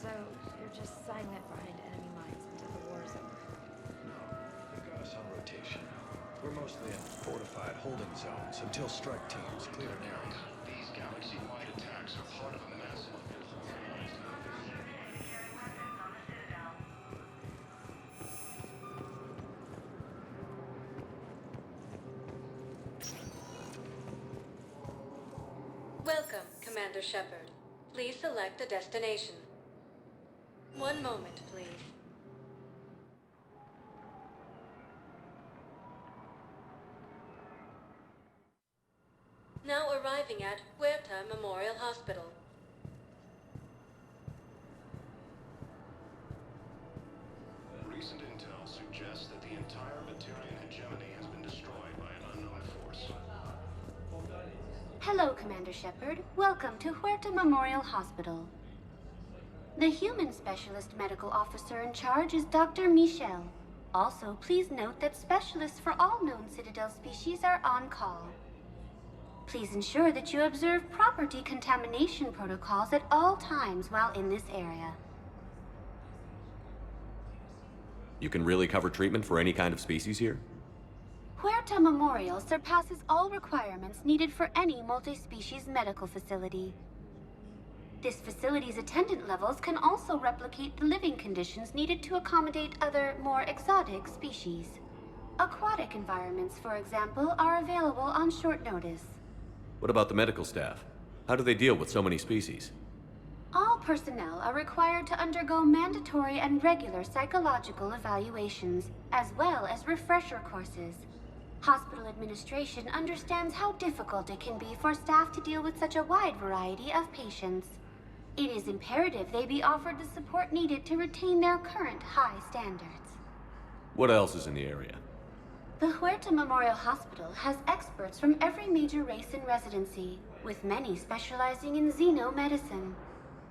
So, you're just silent behind enemy lines until the war is over? No, they've got us on rotation. We're mostly in fortified holding zones until strike teams clear an area. These galaxy-wide attacks are part of a massive Welcome, Commander Shepard. Please select a destination. One moment, please. Now arriving at Huerta Memorial Hospital. Recent intel suggests that the entire Batarian hegemony has been destroyed by an unknown force. Hello, Commander Shepard. Welcome to Huerta Memorial Hospital. The human specialist medical officer in charge is Dr. Michel. Also, please note that specialists for all known Citadel species are on call. Please ensure that you observe proper decontamination protocols at all times while in this area. You can really cover treatment for any kind of species here? Huerta Memorial surpasses all requirements needed for any multi-species medical facility. This facility's attendant levels can also replicate the living conditions needed to accommodate other, more exotic species. Aquatic environments, for example, are available on short notice. What about the medical staff? How do they deal with so many species? All personnel are required to undergo mandatory and regular psychological evaluations, as well as refresher courses. Hospital administration understands how difficult it can be for staff to deal with such a wide variety of patients. It is imperative they be offered the support needed to retain their current high standards. What else is in the area? The Huerta Memorial Hospital has experts from every major race in residency, with many specializing in xenomedicine.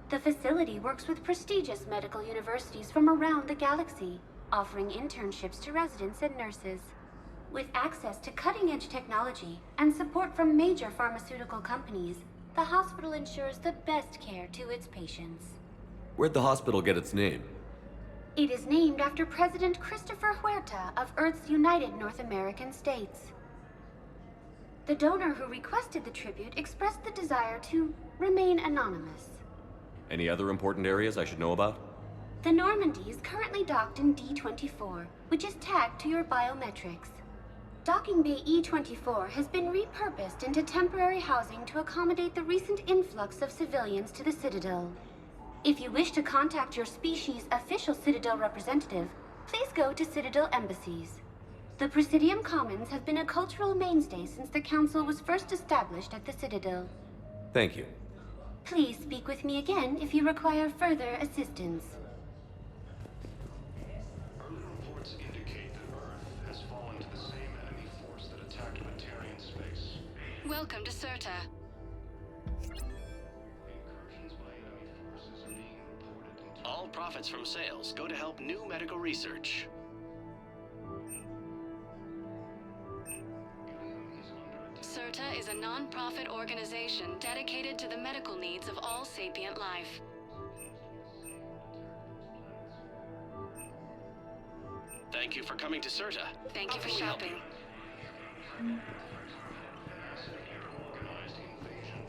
The facility works with prestigious medical universities from around the galaxy, offering internships to residents and nurses. With access to cutting-edge technology and support from major pharmaceutical companies, the hospital ensures the best care to its patients. Where'd the hospital get its name? It is named after President Christopher Huerta of Earth's United North American States. The donor who requested the tribute expressed the desire to remain anonymous. Any other important areas I should know about? The Normandy is currently docked in D-24, which is tagged to your biometrics. Docking Bay E-24 has been repurposed into temporary housing to accommodate the recent influx of civilians to the Citadel. If you wish to contact your species' official Citadel representative, please go to Citadel embassies. The Presidium Commons have been a cultural mainstay since the Council was first established at the Citadel. Thank you. Please speak with me again if you require further assistance. Early reports indicate that Earth has fallen to the same enemy force that attacked Batarian space. Welcome to Serta. Incursions by enemy forces are being reported into All profits from sales go to help new medical research. Serta is a non-profit organization dedicated to the medical needs of all sapient life. Thank you for coming to Serta. Thank you for How can we help shopping. organized invasion.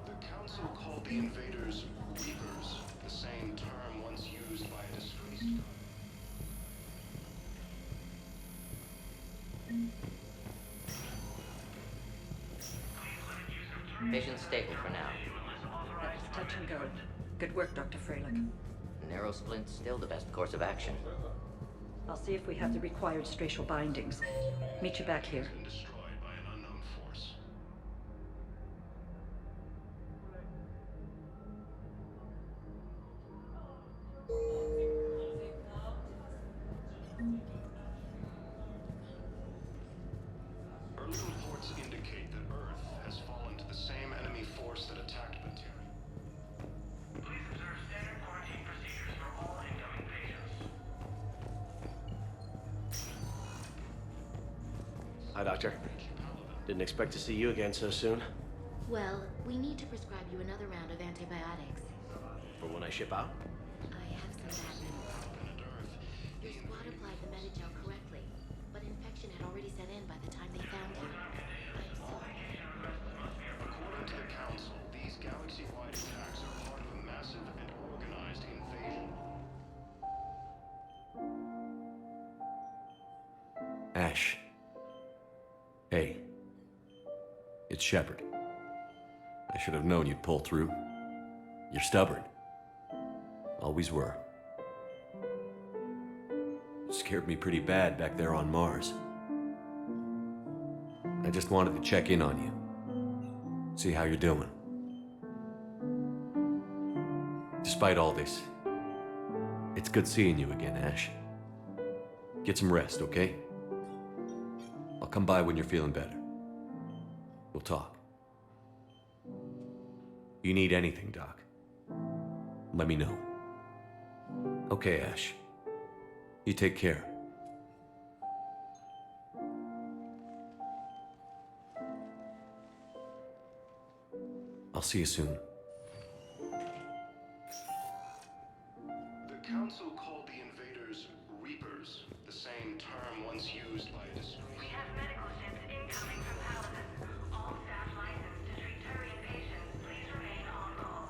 The Council called the invaders Reapers, the same term once used by a disgraced Patient stable for now. That was touch and go. Good work, Dr. Freilich. Narrow splint's still the best course of action. I'll see if we have the required spatial bindings. Meet you back here. been destroyed by an unknown force. Hi, Doctor. Didn't expect to see you again so soon. Well, we need to prescribe you another round of antibiotics. For when I ship out? I have some bad news. Your squad applied the Medigel correctly, but infection had already set in by the time they found you. I'm sorry. According to the Council, these galaxy-wide attacks are part of a massive and organized invasion. Ash. Hey. It's Shepard. I should have known you'd pull through. You're stubborn. Always were. Scared me pretty bad back there on Mars. I just wanted to check in on you. See how you're doing. Despite all this, it's good seeing you again, Ash. Get some rest, okay? I'll come by when you're feeling better. We'll talk. You need anything, Doc, let me know. Okay, Ash. You take care. I'll see you soon. The Council called the invaders Reapers, the same term once used by a disgraced... We have medical ships incoming from Paladin. All staff licensed to treat Turian patients, please remain on call.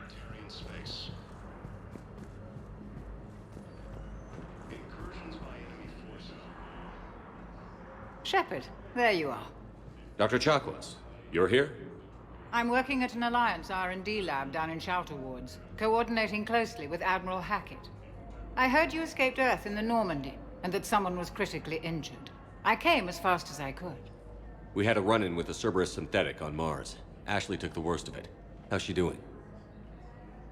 Turian space. Incursions by enemy forces. Shepard, there you are. Dr. Chakwas, you're here? I'm working at an Alliance R&D lab down in Shelter Wards, coordinating closely with Admiral Hackett. I heard you escaped Earth in the Normandy, and that someone was critically injured. I came as fast as I could. We had a run-in with a Cerberus synthetic on Mars. Ashley took the worst of it. How's she doing?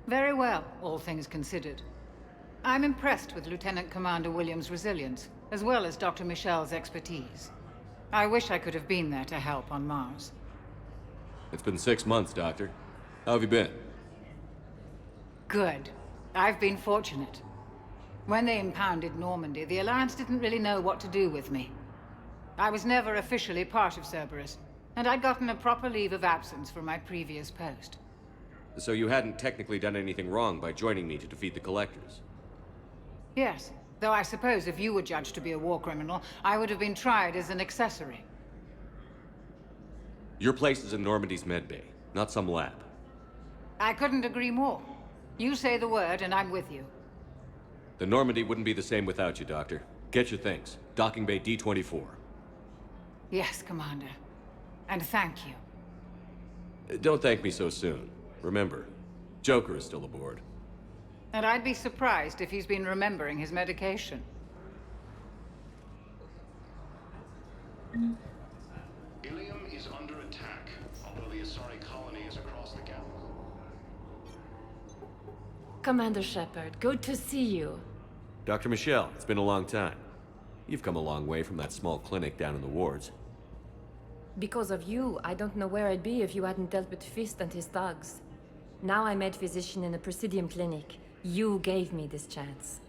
Very well, all things considered. I'm impressed with Lieutenant Commander Williams' resilience, as well as Dr. Michel's expertise. I wish I could have been there to help on Mars. It's been 6 months, Doctor. How have you been? Good. I've been fortunate. When they impounded Normandy, the Alliance didn't really know what to do with me. I was never officially part of Cerberus, and I'd gotten a proper leave of absence from my previous post. So you hadn't technically done anything wrong by joining me to defeat the Collectors? Yes, though I suppose if you were judged to be a war criminal, I would have been tried as an accessory. Your place is in Normandy's medbay, not some lab. I couldn't agree more. You say the word, and I'm with you. The Normandy wouldn't be the same without you, Doctor. Get your things. Docking Bay D-24. Yes, Commander. And thank you. Don't thank me so soon. Remember, Joker is still aboard. And I'd be surprised if he's been remembering his medication. Ilium is under attack, although the Asari colony is across the galaxy. Commander Shepard, good to see you. Dr. Michelle, it's been a long time. You've come a long way from that small clinic down in the wards. Because of you, I don't know where I'd be if you hadn't dealt with Fist and his thugs. Now I'm head physician in a Presidium clinic. You gave me this chance.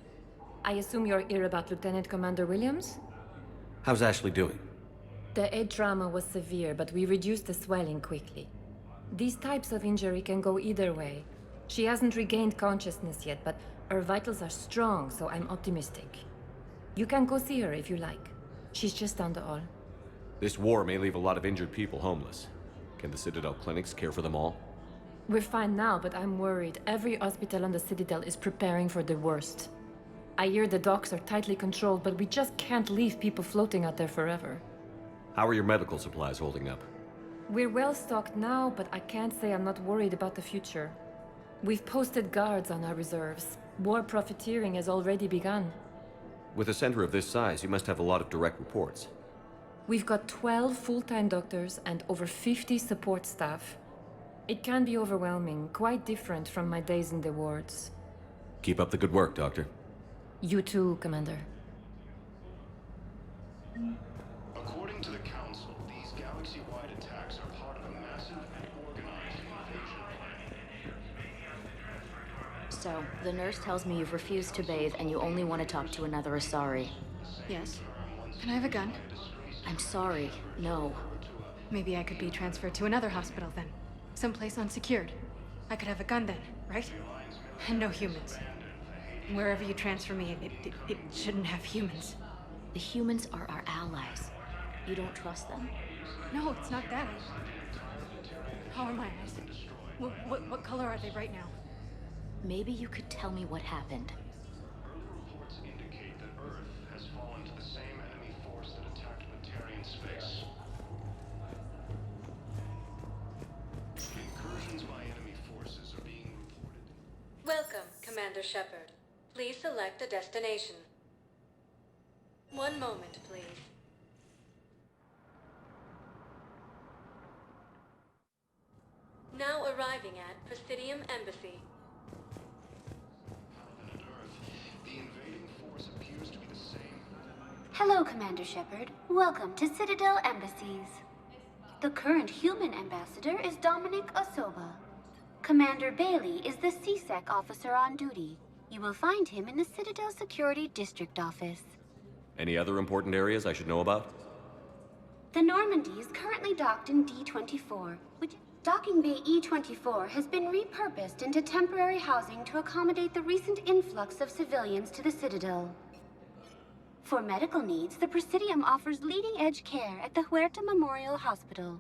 I assume you're here about Lieutenant Commander Williams? How's Ashley doing? The head trauma was severe, but we reduced the swelling quickly. These types of injury can go either way. She hasn't regained consciousness yet, but her vitals are strong, so I'm optimistic. You can go see her if you like. She's just down the hall. This war may leave a lot of injured people homeless. Can the Citadel clinics care for them all? We're fine now, but I'm worried. Every hospital on the Citadel is preparing for the worst. I hear the docks are tightly controlled, but we just can't leave people floating out there forever. How are your medical supplies holding up? We're well stocked now, but I can't say I'm not worried about the future. We've posted guards on our reserves. War profiteering has already begun. With a center of this size, you must have a lot of direct reports. We've got 12 full-time doctors and over 50 support staff. It can be overwhelming, quite different from my days in the wards. Keep up the good work, Doctor. You too, Commander. According to the Council, these galaxy-wide attacks are part of a massive and organized invasion plan. So, the nurse tells me you've refused to bathe and you only want to talk to another Asari. Yes. Can I have a gun? I'm sorry, no. Maybe I could be transferred to another hospital then. Someplace unsecured. I could have a gun then, right? And no humans. Wherever you transfer me, it shouldn't have humans. The humans are our allies. You don't trust them? No, it's not that. How are my eyes? What color are they right now? Maybe you could tell me what happened. Early reports indicate that Earth has fallen to the same enemy force that attacked Batarian space. Incursions by enemy forces are being reported. Welcome, Commander Shepard. Please select a destination. One moment, please. Now arriving at Presidium Embassy. The invading force appears to be the same. Hello, Commander Shepard. Welcome to Citadel Embassies. The current human ambassador is Dominic Osoba. Commander Bailey is the CSEC officer on duty. You will find him in the Citadel Security District Office. Any other important areas I should know about? The Normandy is currently docked in D-24, which Docking Bay E-24 has been repurposed into temporary housing to accommodate the recent influx of civilians to the Citadel. For medical needs, the Presidium offers leading-edge care at the Huerta Memorial Hospital.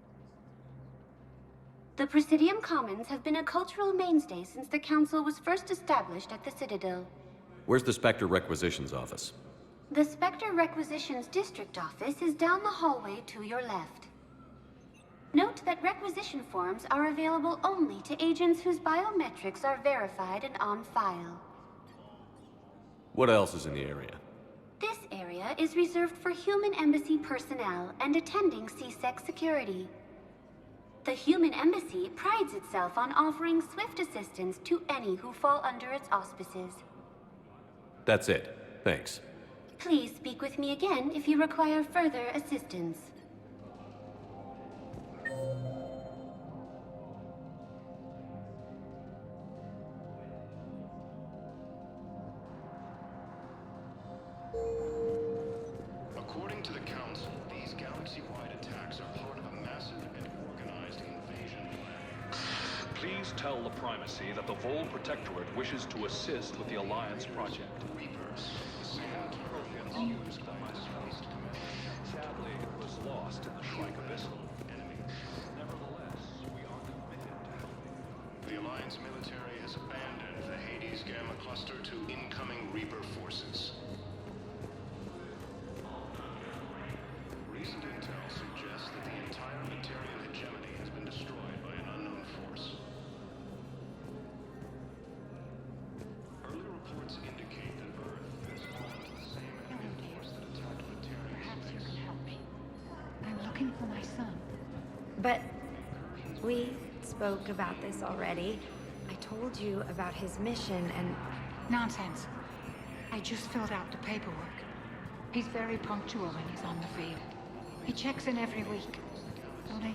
The Presidium Commons have been a cultural mainstay since the Council was first established at the Citadel. Where's the Spectre Requisitions office? The Spectre Requisitions District Office is down the hallway to your left. Note that requisition forms are available only to agents whose biometrics are verified and on file. What else is in the area? This area is reserved for human embassy personnel and attending CSEC security. The human embassy prides itself on offering swift assistance to any who fall under its auspices. That's it. Thanks. Please speak with me again if you require further assistance. According to the Council, these galaxy-wide attacks are part of a massive and organized invasion plan. Please tell the Primacy that the Vol Protectorate wishes to assist with the Alliance project. Reapers, the same term used by disgraced commanders. Sadly, it was lost in the Shrike Abyssal. Nevertheless, we are committed to helping. The Alliance military has abandoned the Hades Gamma Cluster to incoming Reaper forces. Recent intel suggests that the entire Batarian hegemony has been destroyed by an unknown force. Early reports indicate that Earth has fallen to the same enemy force that attacked Batarian Perhaps you space. can help me. I'm looking for my son. But we spoke about this already. I told you about his mission and... Nonsense. I just filled out the paperwork. He's very punctual when he's on the field. He checks in every week. Only,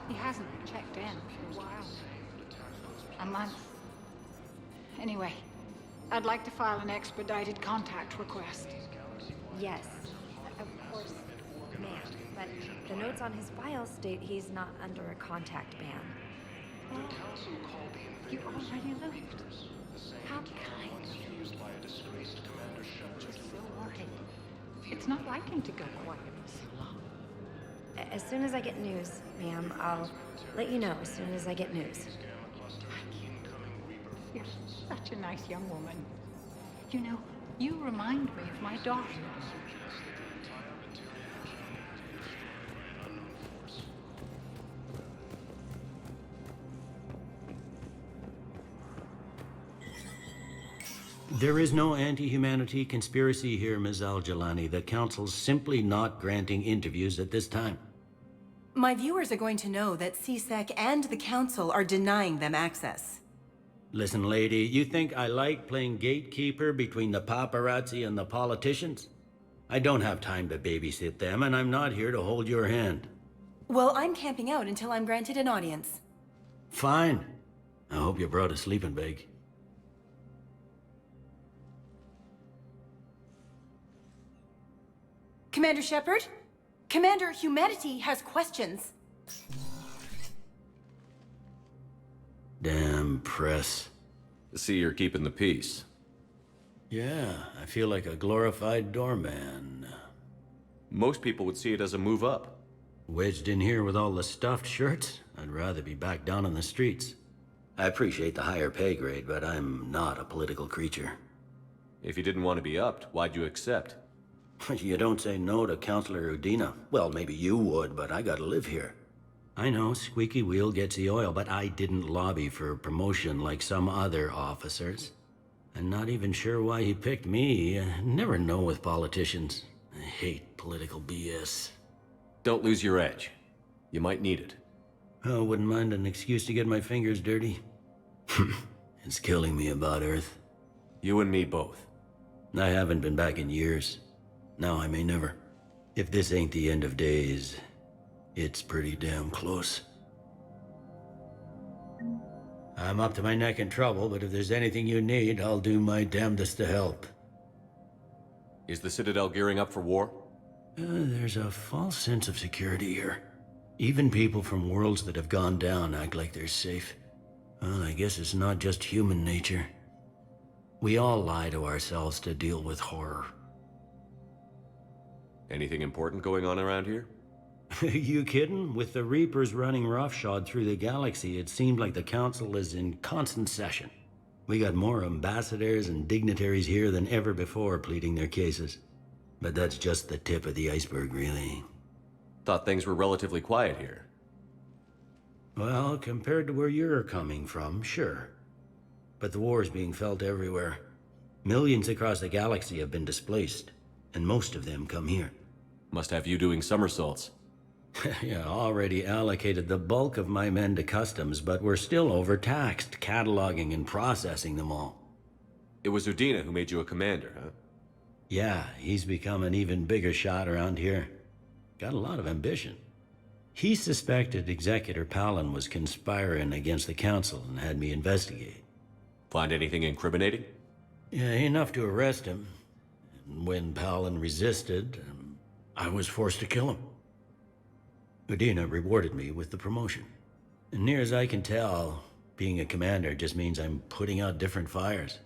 he hasn't checked in for a while. A month. Anyway, I'd like to file an expedited contact request. Yes, of course, ma'am. But the notes on his file state he's not under a contact ban. The Council called the You invaders already left. the same How term kind once of you. used by a disgraced Commander Shepard. Just so worried. It's not like him to go quiet for so long. As soon as I get news, ma'am, I'll let you know as soon as I get news. Gamma Cluster to incoming Reaper You're forces. such a nice young woman. You know, you remind me of my daughter. Suggests that the entire Batarian hegemony has been destroyed by an unknown force. There is no anti-humanity conspiracy here, Ms. Al-Jalani. The Council's simply not granting interviews at this time. My viewers are going to know that CSEC and the Council are denying them access. Listen, lady, you think I like playing gatekeeper between the paparazzi and the politicians? I don't have time to babysit them, and I'm not here to hold your hand. Well, I'm camping out until I'm granted an audience. Fine. I hope you brought a sleeping bag. Commander Shepard? Commander Humanity has questions. Damn press. See, you're keeping the peace. Yeah, I feel like a glorified doorman. Most people would see it as a move up. Wedged in here with all the stuffed shirts? I'd rather be back down on the streets. I appreciate the higher pay grade, but I'm not a political creature. If you didn't want to be upped, why'd you accept? You don't say no to Counselor Udina. Well, maybe you would, but I gotta live here. I know, squeaky wheel gets the oil, but I didn't lobby for promotion like some other officers. I'm not even sure why he picked me. Never know with politicians. I hate political BS. Don't lose your edge. You might need it. Oh, wouldn't mind an excuse to get my fingers dirty. It's killing me about Earth. You and me both. I haven't been back in years. Now I may never. If this ain't the end of days, it's pretty damn close. I'm up to my neck in trouble, but if there's anything you need, I'll do my damnedest to help. Is the Citadel gearing up for war? There's a false sense of security here. Even people from worlds that have gone down act like they're safe. Well, I guess it's not just human nature. We all lie to ourselves to deal with horror. Anything important going on around here? You kidding? With the Reapers running roughshod through the galaxy, it seemed like the Council is in constant session. We got more ambassadors and dignitaries here than ever before pleading their cases. But that's just the tip of the iceberg, really. Thought things were relatively quiet here. Well, compared to where you're coming from, sure. But the war's being felt everywhere. Millions across the galaxy have been displaced, and most of them come here. Must have you doing somersaults. Yeah, already allocated the bulk of my men to customs, but we're still overtaxed, cataloging and processing them all. It was Udina who made you a commander, huh? Yeah, he's become an even bigger shot around here. Got a lot of ambition. He suspected Executor Palin was conspiring against the Council and had me investigate. Find anything incriminating? Yeah, enough to arrest him. And when Palin resisted, I was forced to kill him. Udina rewarded me with the promotion. And near as I can tell, being a commander just means I'm putting out different fires.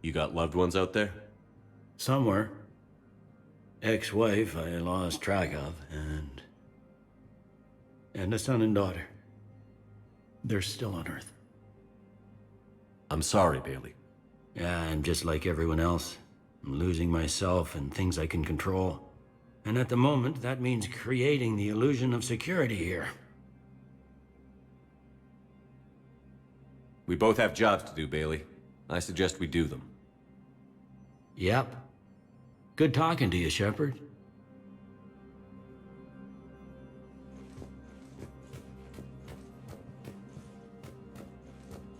You got loved ones out there? Somewhere. Ex-wife I lost track of, and a son and daughter. They're still on Earth. I'm sorry, Bailey. Yeah, I'm just like everyone else. I'm losing myself and things I can control. And at the moment, that means creating the illusion of security here. We both have jobs to do, Bailey. I suggest we do them. Yep. Good talking to you, Shepard.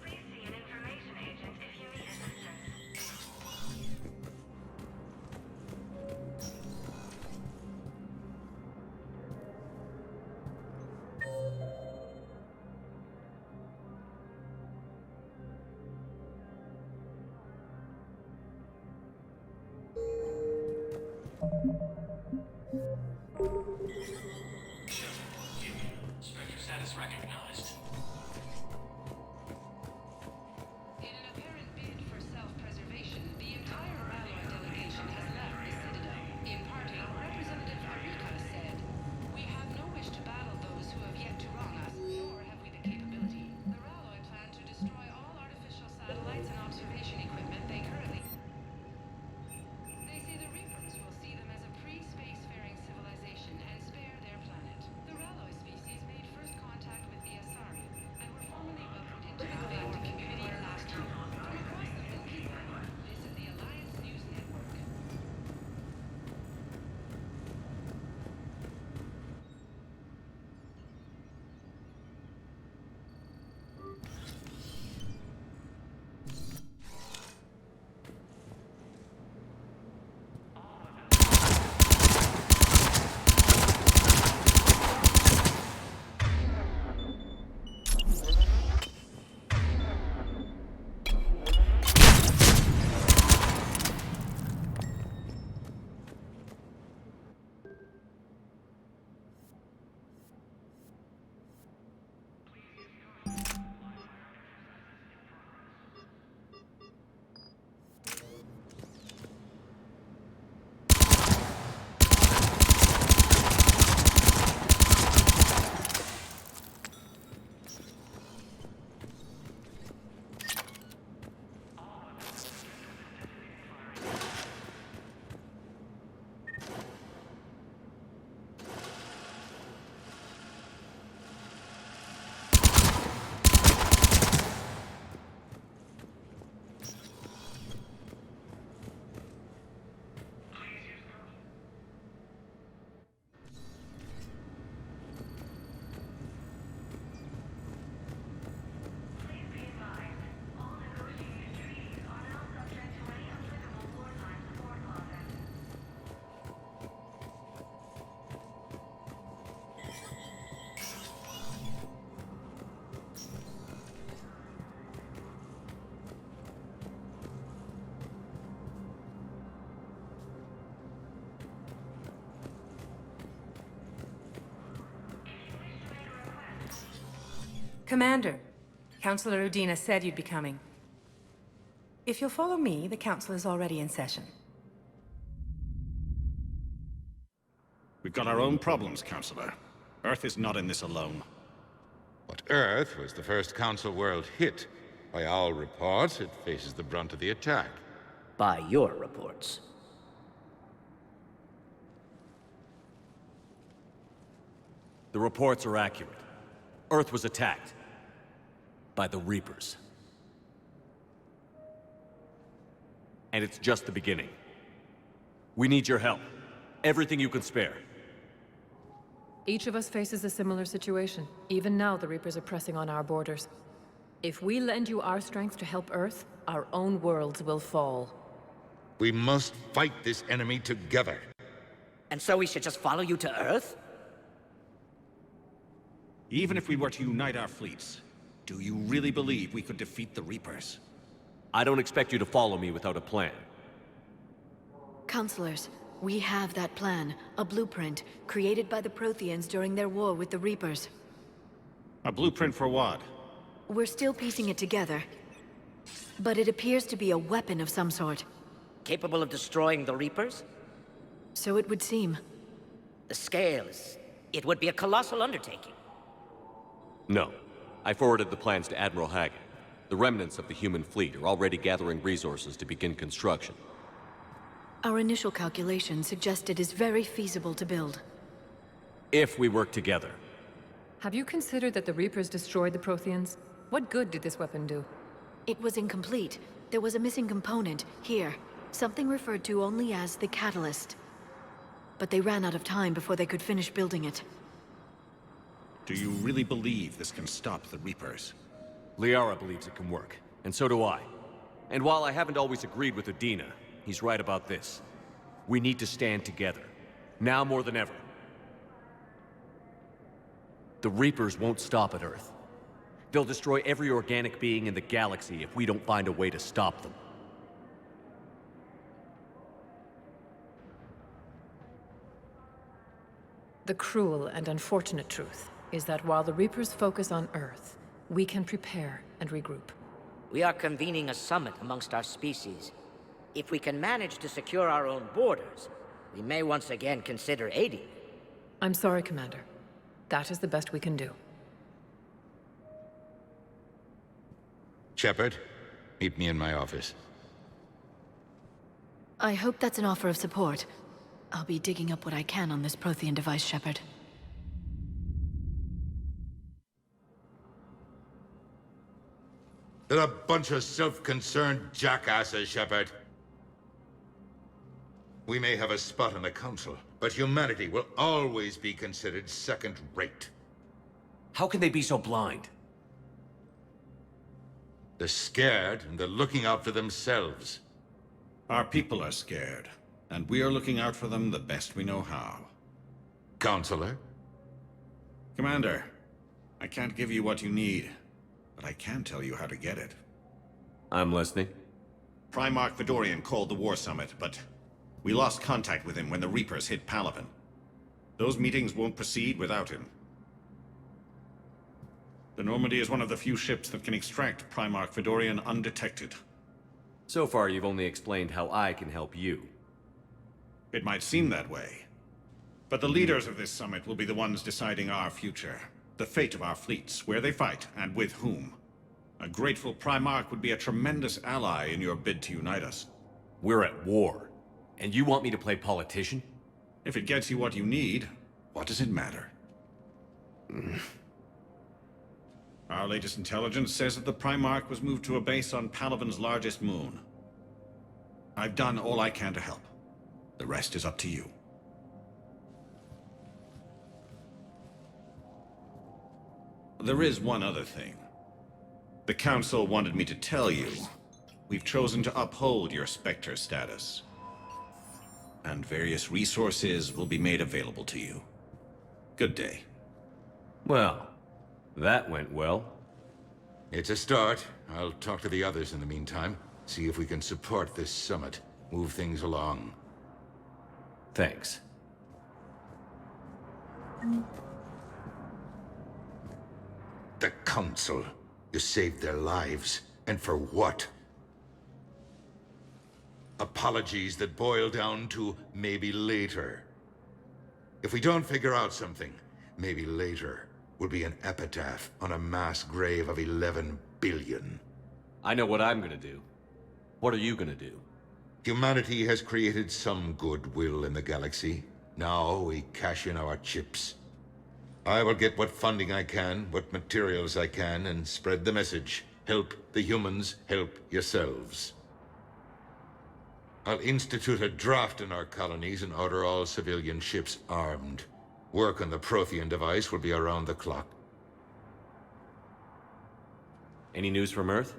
Please see an information agent if you need assistance. Spectre status recognized. In an apparent bid for self-preservation, the entire Alloy delegation has left the Citadel. In parting, Representative Arika said, "We have no wish to battle those who have yet to wrong us, nor have we the capability. The Alloy plan to destroy all artificial satellites and observation equipment they currently... They say the Reapers will see them as a pre-spacefaring civilization and spare their planet. The Alloy species made first contact with the Asari. Commander, Councilor Udina said you'd be coming. If you'll follow me, the council is already in session. We've got our own problems, Counselor. Earth is not in this alone. But Earth was the first Council world hit. By all reports, it faces the brunt of the attack. By your reports. The reports are accurate. Earth was attacked. By the Reapers. And it's just the beginning. We need your help. Everything you can spare. Each of us faces a similar situation. Even now, the Reapers are pressing on our borders. If we lend you our strength to help Earth, our own worlds will fall. We must fight this enemy together. And so we should just follow you to Earth? Even if we were to unite our fleets, do you really believe we could defeat the Reapers? I don't expect you to follow me without a plan. Counselors, we have that plan. A blueprint, created by the Protheans during their war with the Reapers. A blueprint for what? We're still piecing it together. But it appears to be a weapon of some sort. Capable of destroying the Reapers? So it would seem. The scale is... it would be a colossal undertaking. No. I forwarded the plans to Admiral Haggett. The remnants of the human fleet are already gathering resources to begin construction. Our initial calculations suggest it is very feasible to build. If we work together. Have you considered that the Reapers destroyed the Protheans? What good did this weapon do? It was incomplete. There was a missing component, here. Something referred to only as the catalyst. But they ran out of time before they could finish building it. Do you really believe this can stop the Reapers? Liara believes it can work, and so do I. And while I haven't always agreed with Udina, he's right about this. We need to stand together. Now more than ever. The Reapers won't stop at Earth. They'll destroy every organic being in the galaxy if we don't find a way to stop them. The cruel and unfortunate truth is that while the Reapers focus on Earth, we can prepare and regroup. We are convening a summit amongst our species. If we can manage to secure our own borders, we may once again consider aiding. I'm sorry, Commander. That is the best we can do. Shepard, meet me in my office. I hope that's an offer of support. I'll be digging up what I can on this Prothean device, Shepard. They're a bunch of self-concerned jackasses, Shepard. We may have a spot on the Council, but humanity will always be considered second-rate. How can they be so blind? They're scared, and they're looking out for themselves. Our people are scared, and we are looking out for them the best we know how. Counselor? Commander, I can't give you what you need, but I can tell you how to get it. I'm listening. Primarch Fedorian called the War Summit, but we lost contact with him when the Reapers hit Palaven. Those meetings won't proceed without him. The Normandy is one of the few ships that can extract Primarch Fedorian undetected. So far, you've only explained how I can help you. It might seem that way. But the leaders of this summit will be the ones deciding our future. The fate of our fleets, where they fight, and with whom. A grateful Primarch would be a tremendous ally in your bid to unite us. We're at war. And you want me to play politician? If it gets you what you need, what does it matter? Our latest intelligence says that the Primarch was moved to a base on Palaven's largest moon. I've done all I can to help. The rest is up to you. There is one other thing. The Council wanted me to tell you, we've chosen to uphold your Spectre status. And various resources will be made available to you. Good day. Well, that went well. It's a start. I'll talk to the others in the meantime. See if we can support this summit. Move things along. Thanks. The Council. You saved their lives. And for what? Apologies that boil down to maybe later. If we don't figure out something, maybe later will be an epitaph on a mass grave of 11 billion. I know what I'm gonna do. What are you gonna do? Humanity has created some goodwill in the galaxy. Now we cash in our chips. I will get what funding I can, what materials I can, and spread the message. Help the humans, help yourselves. I'll institute a draft in our colonies and order all civilian ships armed. Work on the Prothean device will be around the clock. Any news from Earth?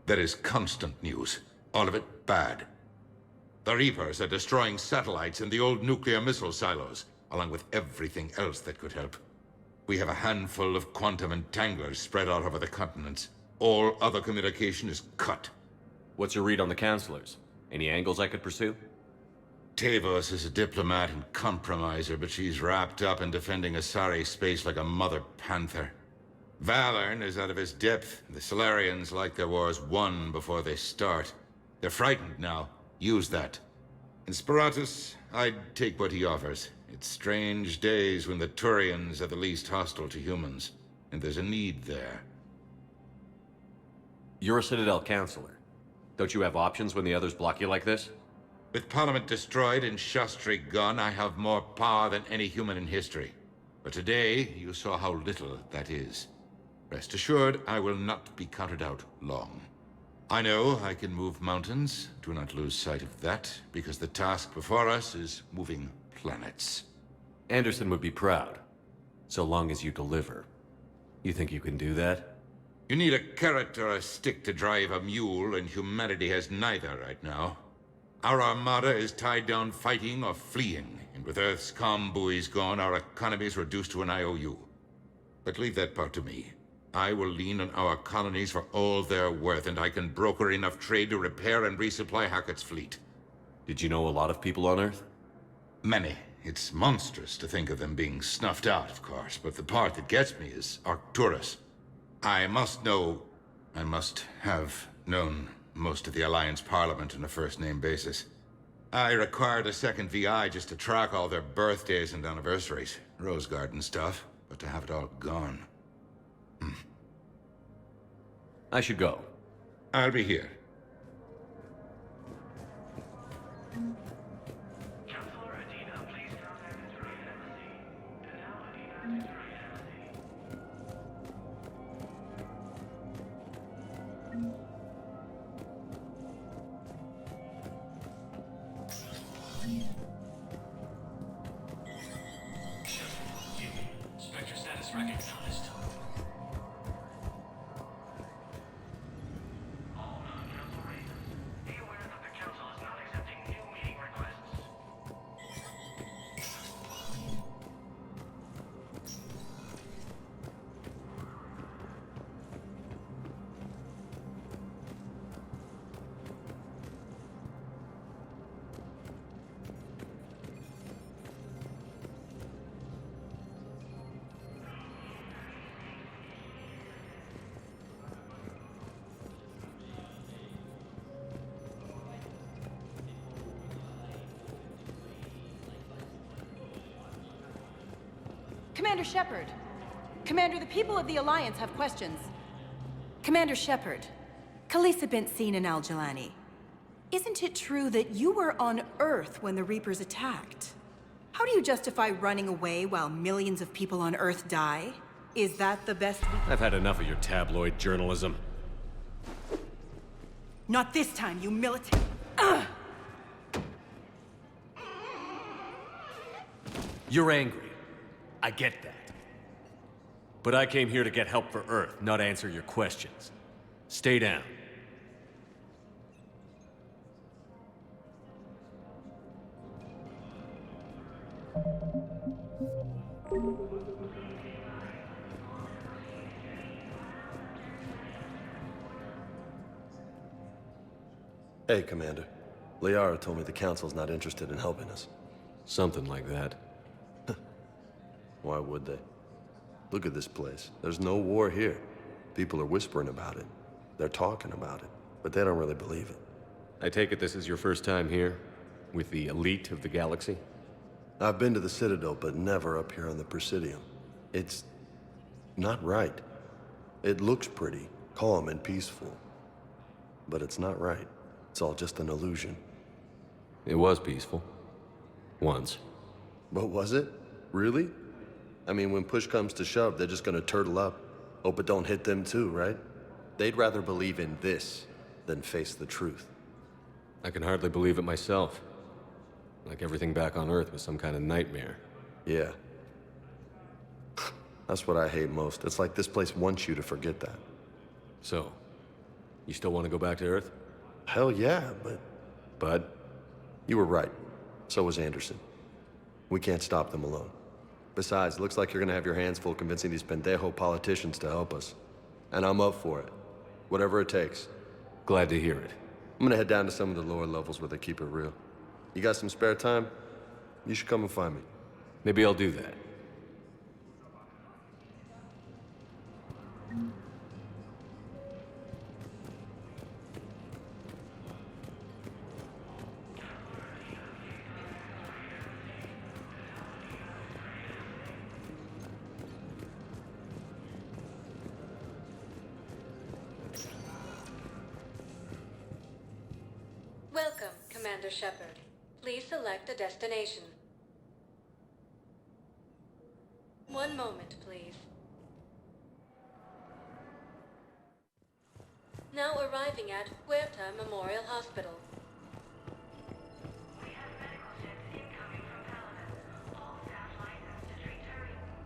There is constant news. All of it bad. The Reapers are destroying satellites and the old nuclear missile silos, along with everything else that could help. We have a handful of quantum entanglers spread out over the continents. All other communication is cut. What's your read on the counselors? Any angles I could pursue? Tavos is a diplomat and compromiser, but she's wrapped up in defending Asari space like a mother panther. Valorn is out of his depth. The Solarians like their wars won before they start. They're frightened now. Use that. Inspiratus, I'd take what he offers. It's strange days when the Turians are the least hostile to humans, and there's a need there. You're a Citadel counselor. Don't you have options when the others block you like this? With Parliament destroyed and Shastri gone, I have more power than any human in history. But today, you saw how little that is. Rest assured, I will not be counted out long. I know I can move mountains. Do not lose sight of that, because the task before us is moving planets. Anderson would be proud, so long as you deliver. You think you can do that? You need a carrot or a stick to drive a mule, and humanity has neither right now. Our armada is tied down fighting or fleeing, and with Earth's comm buoys gone, our economy is reduced to an IOU. But leave that part to me. I will lean on our colonies for all they're worth, and I can broker enough trade to repair and resupply Hackett's fleet. Did you know a lot of people on Earth? Many. It's monstrous to think of them being snuffed out, of course, but the part that gets me is Arcturus. I must have known most of the Alliance Parliament on a first-name basis. I required a second VI just to track all their birthdays and anniversaries. Rose Garden stuff, but to have it all gone. I should go. I'll be here. Spectre status recognized. Commander Shepard. Commander, the people of the Alliance have questions. Commander Shepard, Khaleesa bint Seen and Al-Jalani. Isn't it true that you were on Earth when the Reapers attacked? How do you justify running away while millions of people on Earth die? Is that the best we— I've had enough of your tabloid journalism. Not this time, you militant— Ugh! You're angry. I get that. But I came here to get help for Earth, not answer your questions. Stay down. Hey, Commander. Liara told me the Council's not interested in helping us. Something like that. Why would they? Look at this place. There's no war here. People are whispering about it. They're talking about it, but they don't really believe it. I take it this is your first time here? With the elite of the galaxy? I've been to the Citadel, but never up here on the Presidium. It's not right. It looks pretty, calm and peaceful. But it's not right. It's all just an illusion. It was peaceful. Once. But was it? Really? I mean, when push comes to shove, they're just gonna turtle up. Hope it don't hit them too, right? They'd rather believe in this than face the truth. I can hardly believe it myself. Like everything back on Earth was some kind of nightmare. Yeah. That's what I hate most. It's like this place wants you to forget that. So, you still want to go back to Earth? Hell yeah, but... Bud? You were right. So was Anderson. We can't stop them alone. Besides, looks like you're gonna have your hands full convincing these pendejo politicians to help us. And I'm up for it. Whatever it takes. Glad to hear it. I'm gonna head down to some of the lower levels where they keep it real. You got some spare time? You should come and find me. Maybe I'll do that. Welcome, Commander Shepard. Please select a destination. One moment, please. Now arriving at Huerta Memorial Hospital.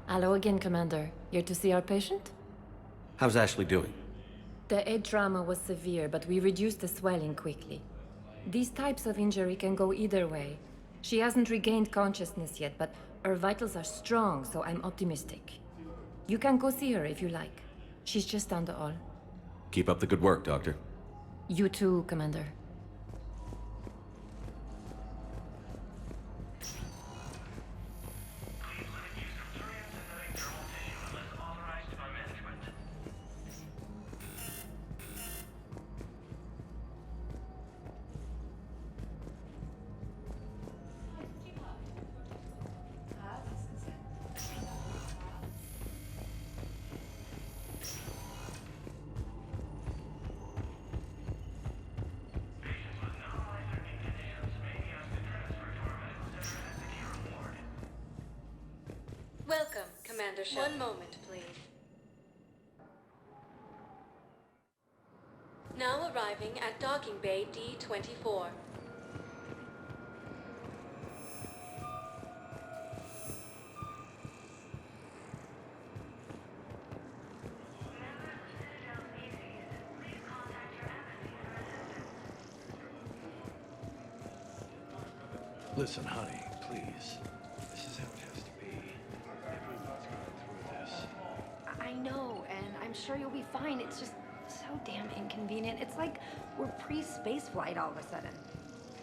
Hello again, Commander. Here to see our patient? How's Ashley doing? The head trauma was severe, but we reduced the swelling quickly. These types of injury can go either way. She hasn't regained consciousness yet, but her vitals are strong, so I'm optimistic. You can go see her if you like. She's just down the hall. Keep up the good work, Doctor. You too, Commander. Welcome, Commander Shepard. One moment, please. Now arriving at Docking Bay D-24. Listen, honey, please. This is how it has to be. Everyone's going through this. I know, and I'm sure you'll be fine. It's just so damn inconvenient. It's like we're pre-space flight all of a sudden.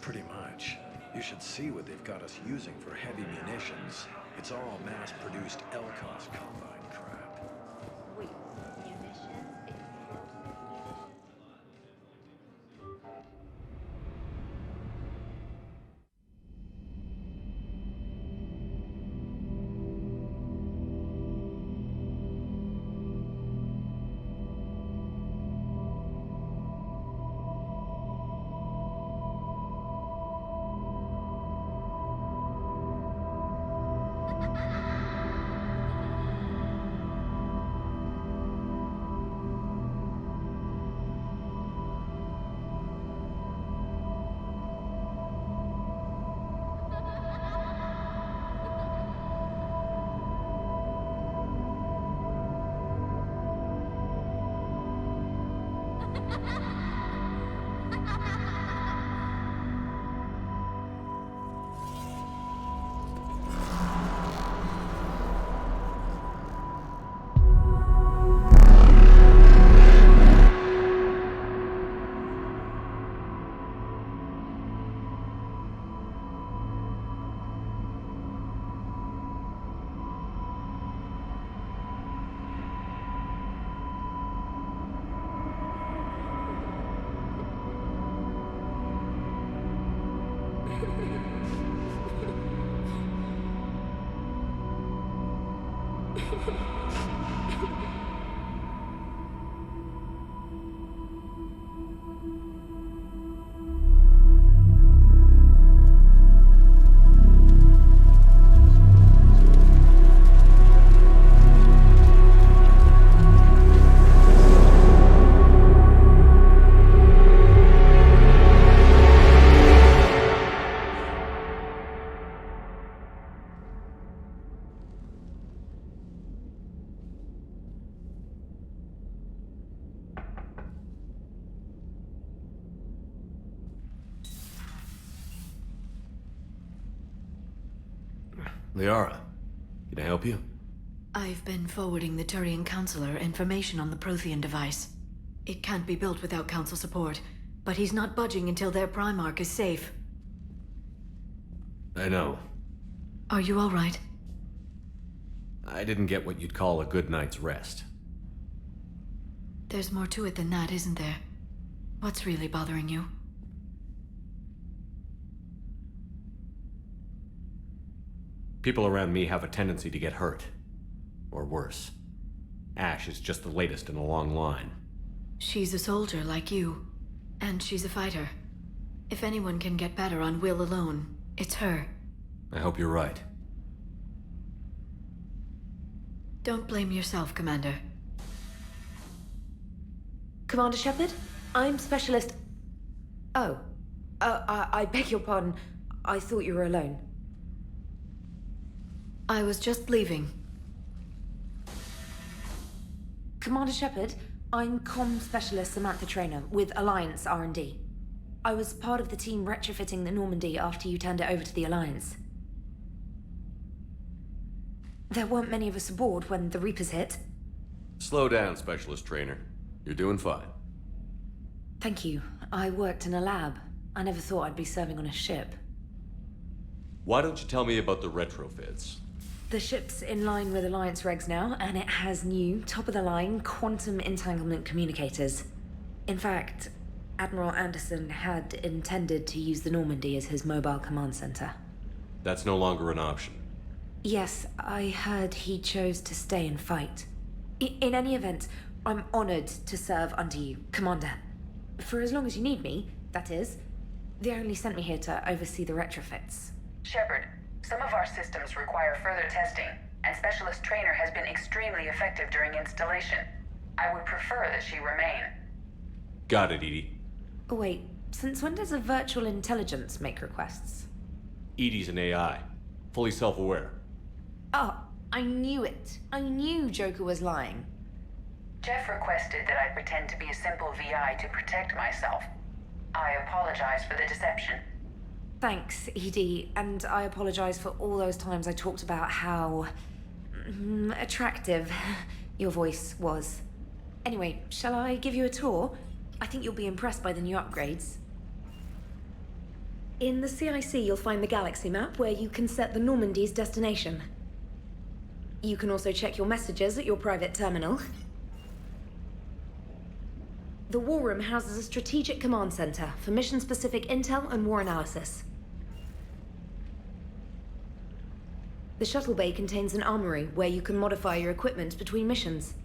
Pretty much. You should see what they've got us using for heavy munitions. It's all mass-produced LCOS combine crap. Wait, munitions? Explosive munitions? Liara, can I help you? I've been forwarding the Turian Counselor information on the Prothean device. It can't be built without Council support, but he's not budging until their Primarch is safe. I know. Are you all right? I didn't get what you'd call a good night's rest. There's more to it than that, isn't there? What's really bothering you? People around me have a tendency to get hurt. Or worse. Ash is just the latest in a long line. She's a soldier like you. And she's a fighter. If anyone can get better on will alone, it's her. I hope you're right. Don't blame yourself, Commander. Commander Shepard? I'm Specialist... Oh. I beg your pardon. I thought you were alone. I was just leaving. Commander Shepard, I'm Comm Specialist Samantha Traynor with Alliance R&D. I was part of the team retrofitting the Normandy after you turned it over to the Alliance. There weren't many of us aboard when the Reapers hit. Slow down, Specialist Trainer. You're doing fine. Thank you. I worked in a lab. I never thought I'd be serving on a ship. Why don't you tell me about the retrofits? The ship's in line with Alliance regs now, and it has new, top-of-the-line quantum entanglement communicators. In fact, Admiral Anderson had intended to use the Normandy as his mobile command center. That's no longer an option. Yes, I heard he chose to stay and fight. In any event, I'm honored to serve under you, Commander. For as long as you need me, that is. They only sent me here to oversee the retrofits. Shepard, some of our systems require further testing, and Specialist Trainer has been extremely effective during installation. I would prefer that she remain. Got it, Edie. Oh, wait, since when does a virtual intelligence make requests? Edie's an AI. Fully self-aware. Oh, I knew it. I knew Joker was lying. Jeff requested that I pretend to be a simple VI to protect myself. I apologize for the deception. Thanks, Edie, and I apologize for all those times I talked about how... attractive your voice was. Anyway, shall I give you a tour? I think you'll be impressed by the new upgrades. In the CIC, you'll find the galaxy map where you can set the Normandy's destination. You can also check your messages at your private terminal. The War Room houses a strategic command center for mission-specific intel and war analysis. The shuttle bay contains an armory where you can modify your equipment between missions.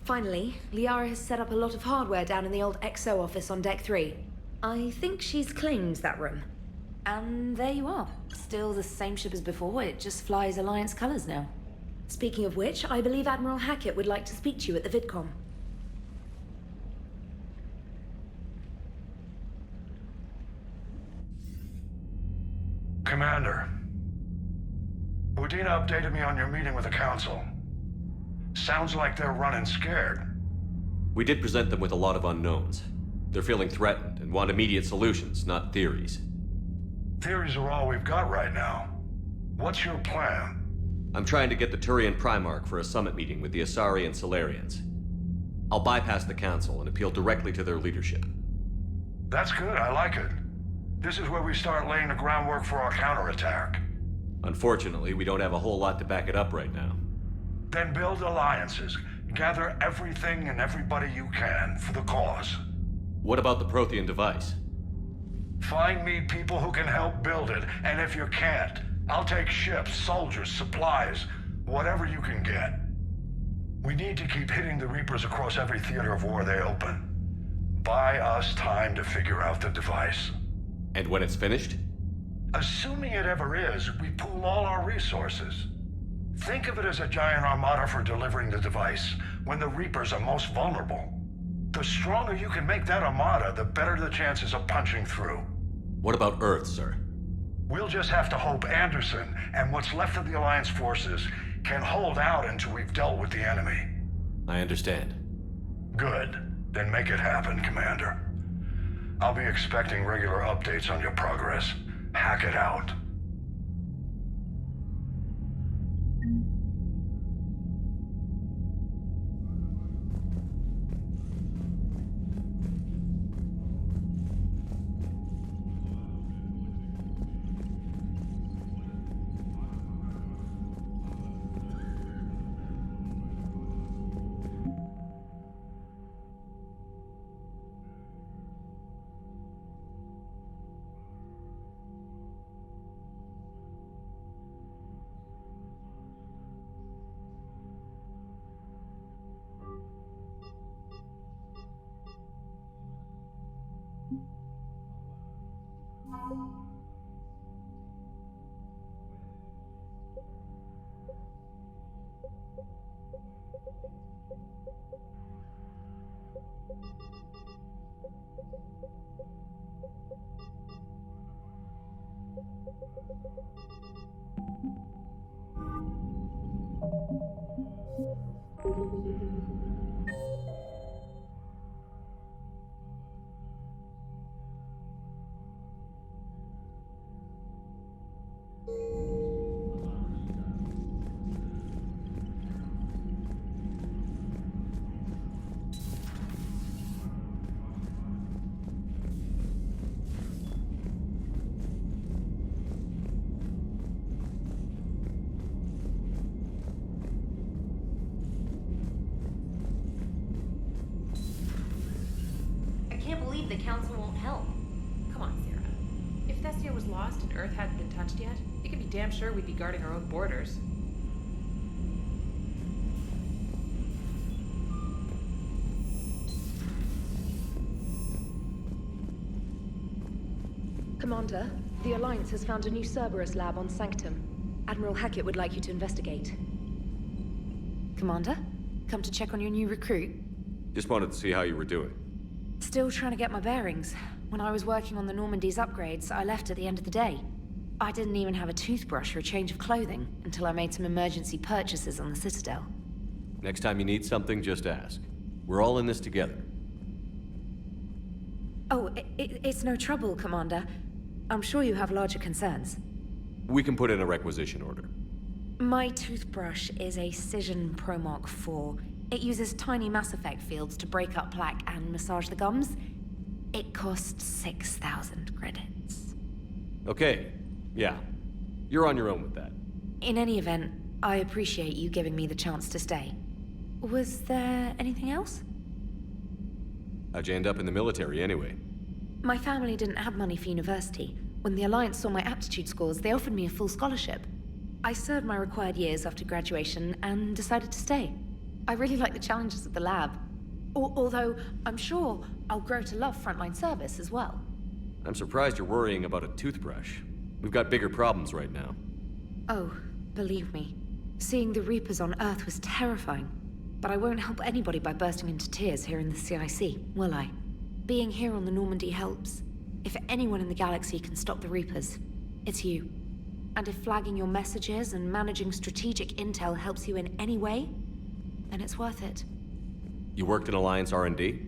Finally, Liara has set up a lot of hardware down in the old XO office on Deck 3. I think she's claimed that room. And there you are. Still the same ship as before, it just flies Alliance colors now. Speaking of which, I believe Admiral Hackett would like to speak to you at the VidCom. Commander, Udina updated me on your meeting with the Council. Sounds like they're running scared. We did present them with a lot of unknowns. They're feeling threatened and want immediate solutions, not theories. Theories are all we've got right now. What's your plan? I'm trying to get the Turian Primarch for a summit meeting with the Asari and Solarians. I'll bypass the Council and appeal directly to their leadership. That's good, I like it. This is where we start laying the groundwork for our counterattack. Unfortunately, we don't have a whole lot to back it up right now. Then build alliances. Gather everything and everybody you can for the cause. What about the Prothean device? Find me people who can help build it, and if you can't, I'll take ships, soldiers, supplies, whatever you can get. We need to keep hitting the Reapers across every theater of war they open. Buy us time to figure out the device. And when it's finished? Assuming it ever is, we pool all our resources. Think of it as a giant armada for delivering the device when the Reapers are most vulnerable. The stronger you can make that armada, the better the chances of punching through. What about Earth, sir? We'll just have to hope Anderson and what's left of the Alliance forces can hold out until we've dealt with the enemy. I understand. Good. Then make it happen, Commander. I'll be expecting regular updates on your progress. Hack it out. I can't believe the Council won't help. Come on, Sarah. If Thessia was lost and Earth hadn't been touched yet, you can be damn sure we'd be guarding our own borders. Commander, the Alliance has found a new Cerberus lab on Sanctum. Admiral Hackett would like you to investigate. Commander? Come to check on your new recruit? Just wanted to see how you were doing. Still trying to get my bearings. When I was working on the Normandy's upgrades, I left at the end of the day. I didn't even have a toothbrush or a change of clothing until I made some emergency purchases on the Citadel. Next time you need something, just ask. We're all in this together. Oh, it's no trouble, Commander. I'm sure you have larger concerns. We can put in a requisition order. My toothbrush is a Cision Pro Mark IV. It uses tiny Mass Effect fields to break up plaque and massage the gums. It costs 6,000 credits. Okay, yeah. You're on your own with that. In any event, I appreciate you giving me the chance to stay. Was there anything else? How'd you end up in the military anyway? My family didn't have money for university. When the Alliance saw my aptitude scores, they offered me a full scholarship. I served my required years after graduation and decided to stay. I really like the challenges of the lab. Although, I'm sure I'll grow to love frontline service as well. I'm surprised you're worrying about a toothbrush. We've got bigger problems right now. Oh, believe me. Seeing the Reapers on Earth was terrifying. But I won't help anybody by bursting into tears here in the CIC, will I? Being here on the Normandy helps. If anyone in the galaxy can stop the Reapers, it's you. And if flagging your messages and managing strategic intel helps you in any way, then it's worth it. You worked in Alliance R&D?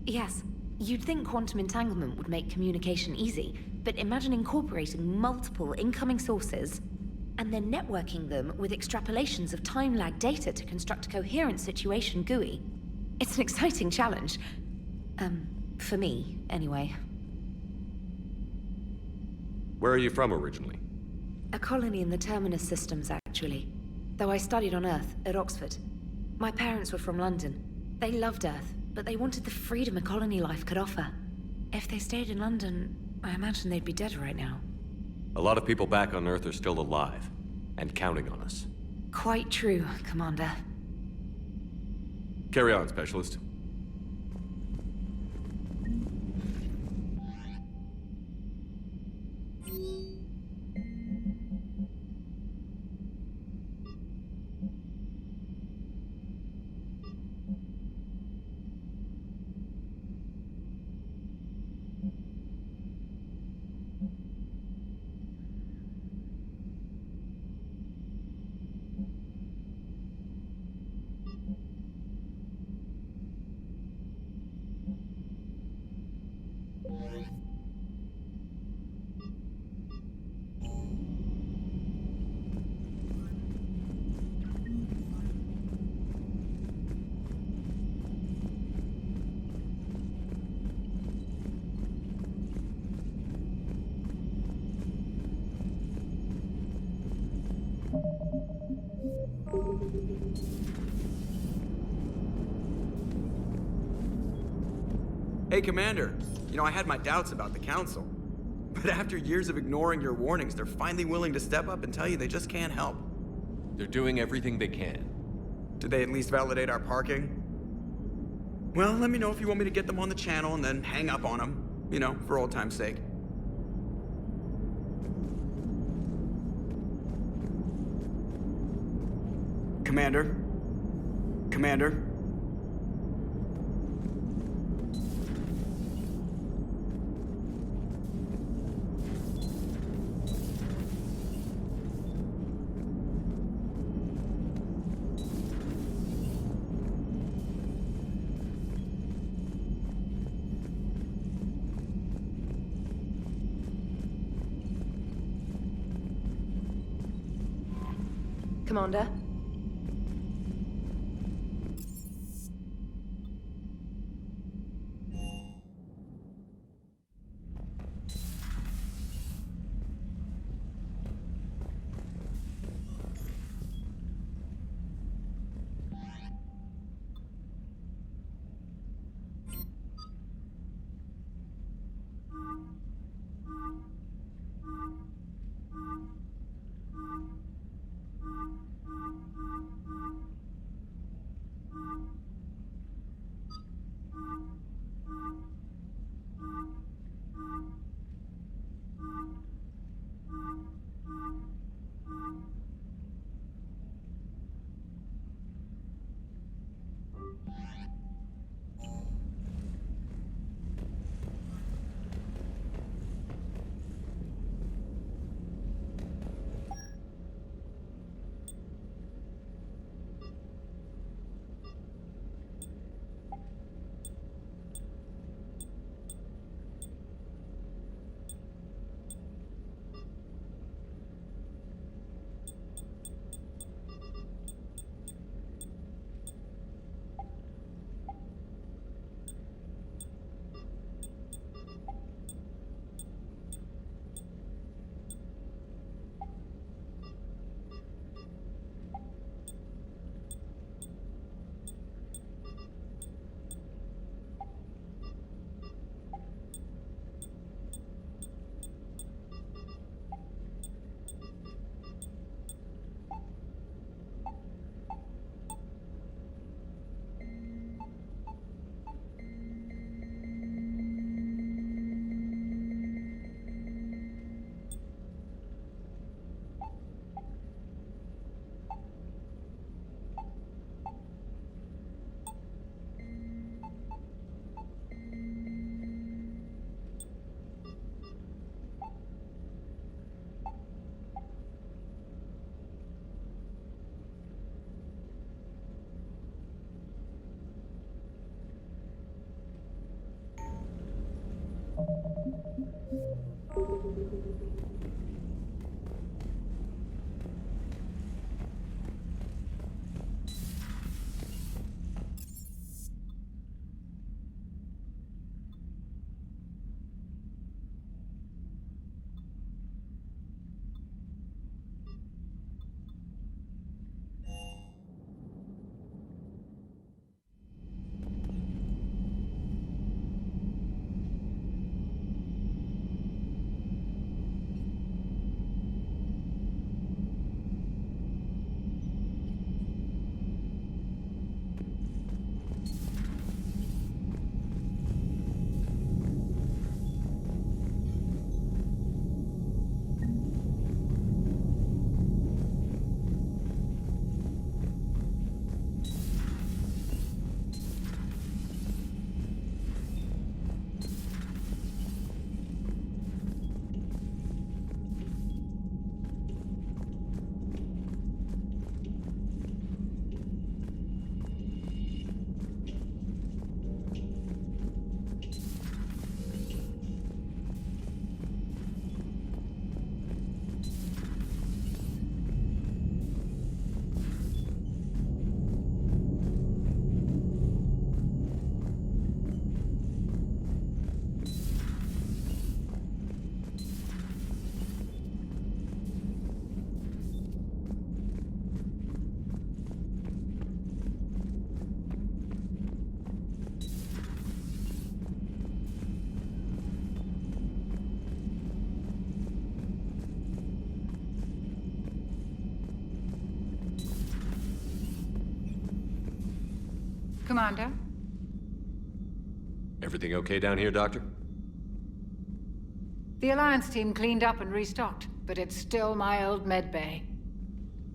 Yes. You'd think quantum entanglement would make communication easy, but imagine incorporating multiple incoming sources and then networking them with extrapolations of time-lag data to construct a coherent situation GUI. It's an exciting challenge. For me, anyway. Where are you from originally? A colony in the Terminus systems, actually. Though I studied on Earth, at Oxford. My parents were from London. They loved Earth, but they wanted the freedom a colony life could offer. If they stayed in London, I imagine they'd be dead right now. A lot of people back on Earth are still alive, and counting on us. Quite true, Commander. Carry on, Specialist. Hey, Commander. You know, I had my doubts about the Council. But after years of ignoring your warnings, they're finally willing to step up and tell you they just can't help. They're doing everything they can. Did they at least validate our parking? Well, let me know if you want me to get them on the channel and then hang up on them. You know, for old time's sake. Commander? Commander? Commander? Commander? Everything okay down here, Doctor? The Alliance team cleaned up and restocked, but it's still my old medbay.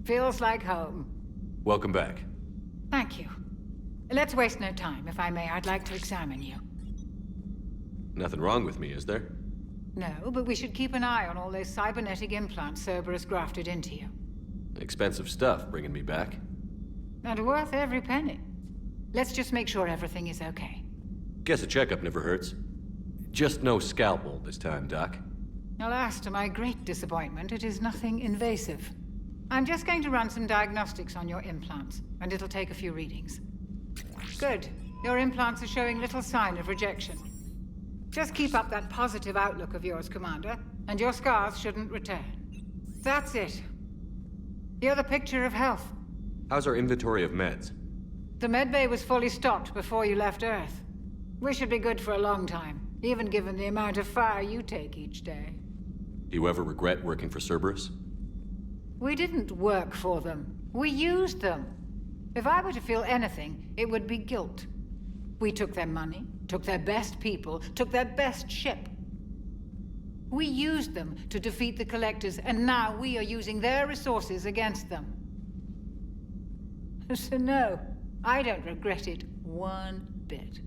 Feels like home. Welcome back. Thank you. Let's waste no time. If I may, I'd like to examine you. Nothing wrong with me, is there? No, but we should keep an eye on all those cybernetic implants Cerberus grafted into you. Expensive stuff bringing me back. And worth every penny. Let's just make sure everything is okay. Guess a checkup never hurts. Just no scalpel this time, Doc. Alas, to my great disappointment, it is nothing invasive. I'm just going to run some diagnostics on your implants, and it'll take a few readings. Good. Your implants are showing little sign of rejection. Just keep up that positive outlook of yours, Commander, and your scars shouldn't return. That's it. You're the picture of health. How's our inventory of meds? The medbay was fully stocked before you left Earth. We should be good for a long time, even given the amount of fire you take each day. Do you ever regret working for Cerberus? We didn't work for them. We used them. If I were to feel anything, it would be guilt. We took their money, took their best people, took their best ship. We used them to defeat the Collectors, and now we are using their resources against them. So no, I don't regret it one bit.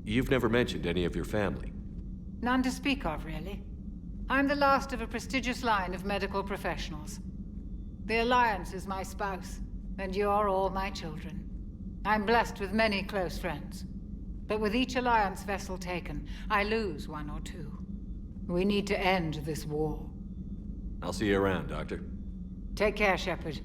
You've never mentioned any of your family. None to speak of, really. I'm the last of a prestigious line of medical professionals. The Alliance is my spouse, and you're all my children. I'm blessed with many close friends. But with each Alliance vessel taken, I lose one or two. We need to end this war. I'll see you around, Doctor. Take care, Shepard.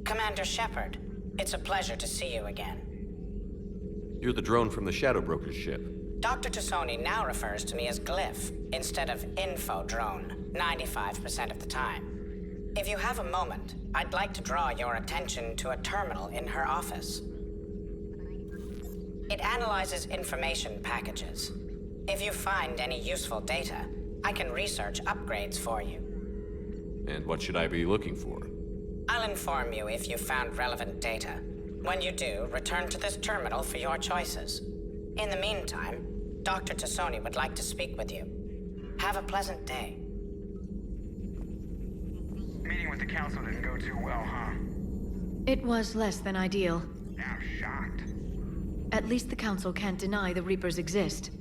Commander Shepard, it's a pleasure to see you again. You're the drone from the Shadow Broker's ship. Dr. Tassoni now refers to me as Glyph instead of Info Drone, 95% of the time. If you have a moment, I'd like to draw your attention to a terminal in her office. It analyzes information packages. If you find any useful data, I can research upgrades for you. And what should I be looking for? I'll inform you if you found relevant data. When you do, return to this terminal for your choices. In the meantime, Dr. Tassoni would like to speak with you. Have a pleasant day. Meeting with the council didn't go too well, huh? It was less than ideal. I'm shocked. At least the council can't deny the Reapers exist.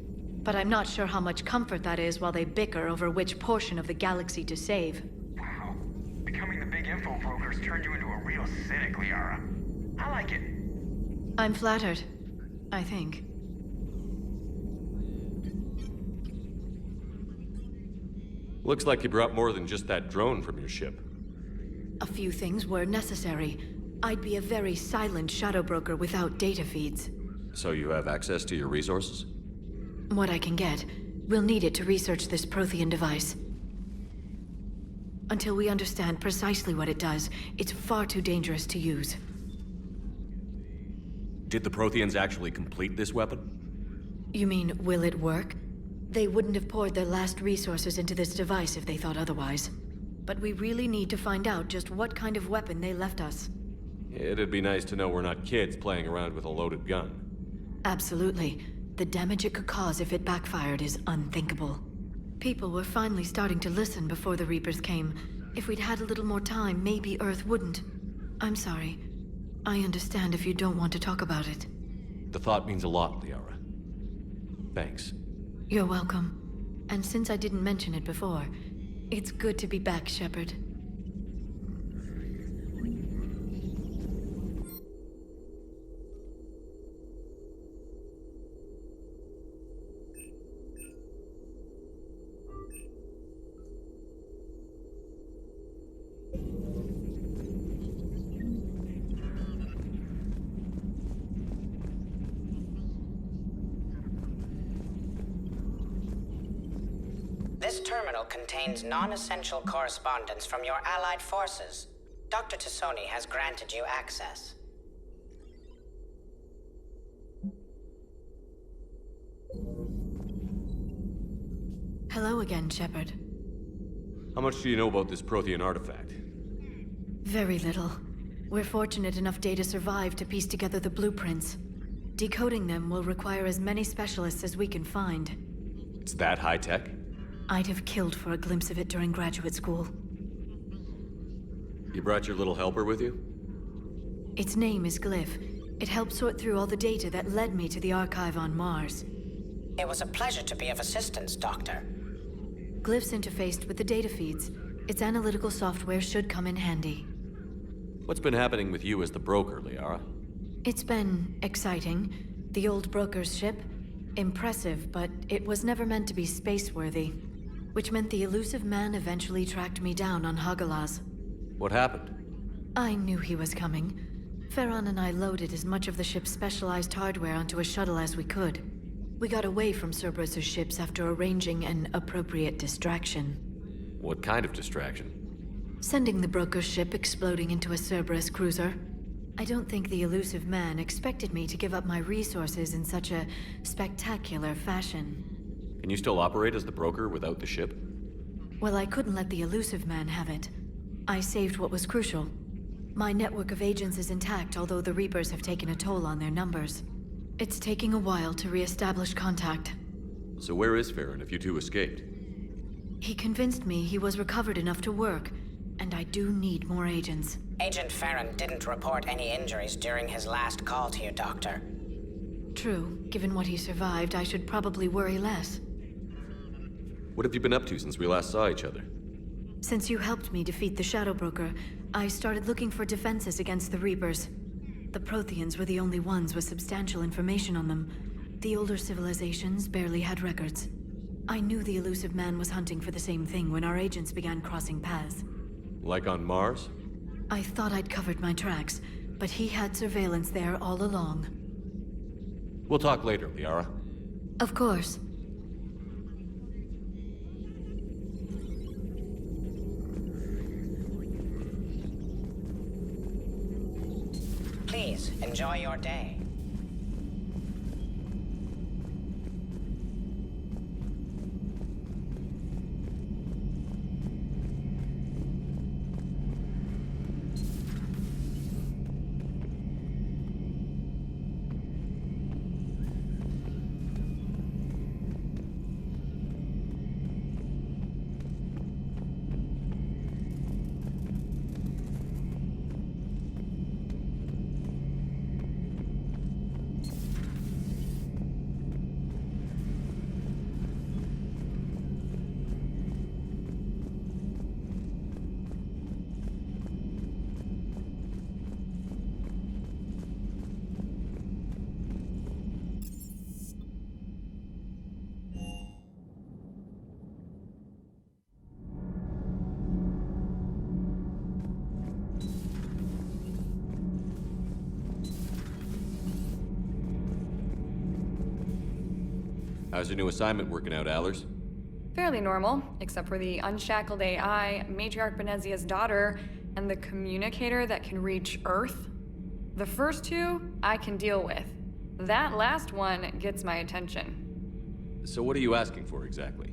But I'm not sure how much comfort that is while they bicker over which portion of the galaxy to save. Wow. Becoming the big info brokers turned you into a real cynic, Liara. I like it. I'm flattered. I think. Looks like you brought more than just that drone from your ship. A few things were necessary. I'd be a very silent shadow broker without data feeds. So you have access to your resources? What I can get. We'll need it to research this Prothean device. Until we understand precisely what it does, it's far too dangerous to use. Did the Protheans actually complete this weapon? You mean, will it work? They wouldn't have poured their last resources into this device if they thought otherwise. But we really need to find out just what kind of weapon they left us. It'd be nice to know we're not kids playing around with a loaded gun. Absolutely. The damage it could cause if it backfired is unthinkable. People were finally starting to listen before the Reapers came. If we'd had a little more time, maybe Earth wouldn't. I'm sorry. I understand if you don't want to talk about it. The thought means a lot, Liara. Thanks. You're welcome. And since I didn't mention it before, it's good to be back, Shepard. This terminal contains non-essential correspondence from your allied forces. Dr. Tassoni has granted you access. Hello again, Shepard. How much do you know about this Prothean artifact? Very little. We're fortunate enough Data survived to piece together the blueprints. Decoding them will require as many specialists as we can find. It's that high-tech? I'd have killed for a glimpse of it during graduate school. You brought your little helper with you? Its name is Glyph. It helped sort through all the data that led me to the archive on Mars. It was a pleasure to be of assistance, Doctor. Glyph's interfaced with the data feeds. Its analytical software should come in handy. What's been happening with you as the broker, Liara? It's been exciting. The old broker's ship? Impressive, but it was never meant to be space-worthy. Which meant the elusive man eventually tracked me down on Hagalaz. What happened? I knew he was coming. Farron and I loaded as much of the ship's specialized hardware onto a shuttle as we could. We got away from Cerberus' ships after arranging an appropriate distraction. What kind of distraction? Sending the broker's ship exploding into a Cerberus cruiser. I don't think the elusive man expected me to give up my resources in such a spectacular fashion. Can you still operate as the broker without the ship? Well, I couldn't let the elusive man have it. I saved what was crucial. My network of agents is intact, although the Reapers have taken a toll on their numbers. It's taking a while to re-establish contact. So where is Farron if you two escaped? He convinced me he was recovered enough to work, and I do need more agents. Agent Farron didn't report any injuries during his last call to you, Doctor. True. Given what he survived, I should probably worry less. What have you been up to since we last saw each other? Since you helped me defeat the Shadow Broker, I started looking for defenses against the Reapers. The Protheans were the only ones with substantial information on them. The older civilizations barely had records. I knew the elusive man was hunting for the same thing when our agents began crossing paths. Like on Mars? I thought I'd covered my tracks, but he had surveillance there all along. We'll talk later, Liara. Of course. Please, enjoy your day. How's your new assignment working out, Allers? Fairly normal, except for the unshackled AI, Matriarch Benezia's daughter, and the communicator that can reach Earth. The first two, I can deal with. That last one gets my attention. So what are you asking for exactly?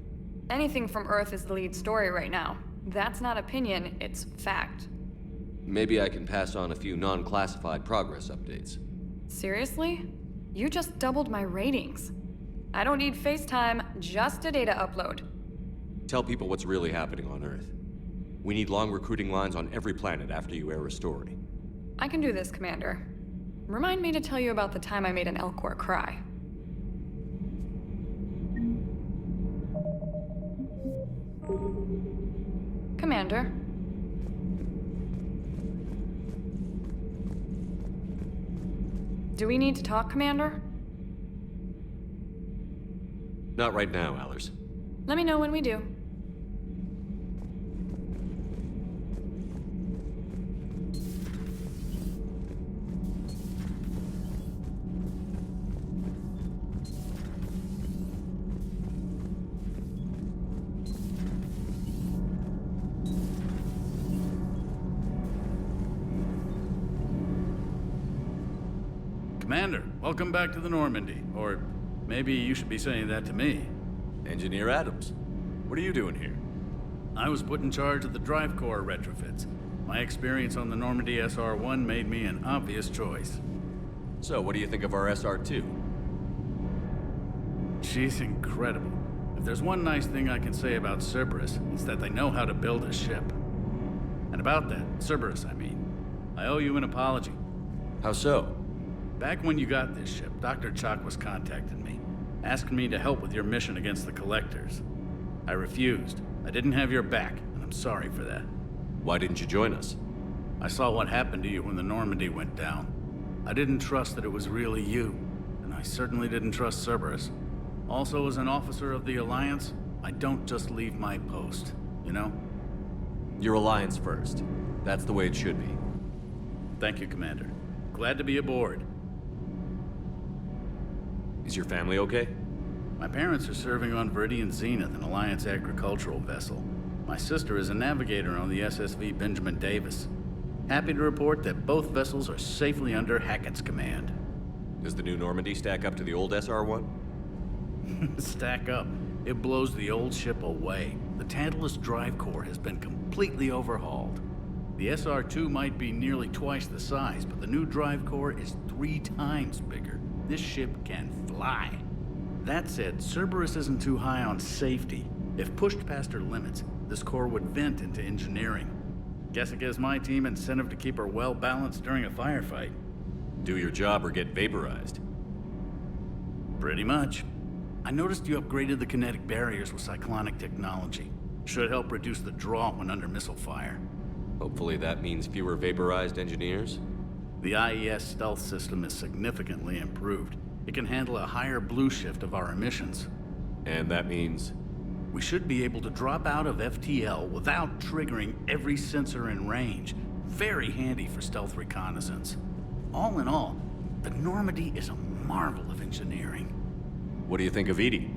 Anything from Earth is the lead story right now. That's not opinion, it's fact. Maybe I can pass on a few non-classified progress updates. Seriously? You just doubled my ratings. I don't need FaceTime, just a data upload. Tell people what's really happening on Earth. We need long recruiting lines on every planet after you air a story. I can do this, Commander. Remind me to tell you about the time I made an Elcor cry. Commander. Do we need to talk, Commander? Not right now, Allers. Let me know when we do. Commander, welcome back to the Normandy. Or maybe you should be saying that to me. Engineer Adams, what are you doing here? I was put in charge of the drive core retrofits. My experience on the Normandy SR-1 made me an obvious choice. So, what do you think of our SR-2? She's incredible. If there's one nice thing I can say about Cerberus, it's that they know how to build a ship. And about that, Cerberus, I mean, I owe you an apology. How so? Back when you got this ship, Dr. Chalk was contacting me, asking me to help with your mission against the Collectors. I refused. I didn't have your back, and I'm sorry for that. Why didn't you join us? I saw what happened to you when the Normandy went down. I didn't trust that it was really you, and I certainly didn't trust Cerberus. Also, as an officer of the Alliance, I don't just leave my post, you know? Your Alliance first. That's the way it should be. Thank you, Commander. Glad to be aboard. Is your family okay? My parents are serving on Viridian Zenith, an Alliance agricultural vessel. My sister is a navigator on the SSV Benjamin Davis. Happy to report that both vessels are safely under Hackett's command. Does the new Normandy stack up to the old SR-1? Stack up. It blows the old ship away. The Tantalus drive core has been completely overhauled. The SR-2 might be nearly twice the size, but the new drive core is 3 times bigger. This ship can fly. That said, Cerberus isn't too high on safety. If pushed past her limits, this core would vent into engineering. Guess it gives my team incentive to keep her well balanced during a firefight. Do your job or get vaporized. Pretty much. I noticed you upgraded the kinetic barriers with cyclonic technology. Should help reduce the draw when under missile fire. Hopefully that means fewer vaporized engineers? The IES stealth system is significantly improved. It can handle a higher blue shift of our emissions. And that means? We should be able to drop out of FTL without triggering every sensor in range. Very handy for stealth reconnaissance. All in all, the Normandy is a marvel of engineering. What do you think of Edie?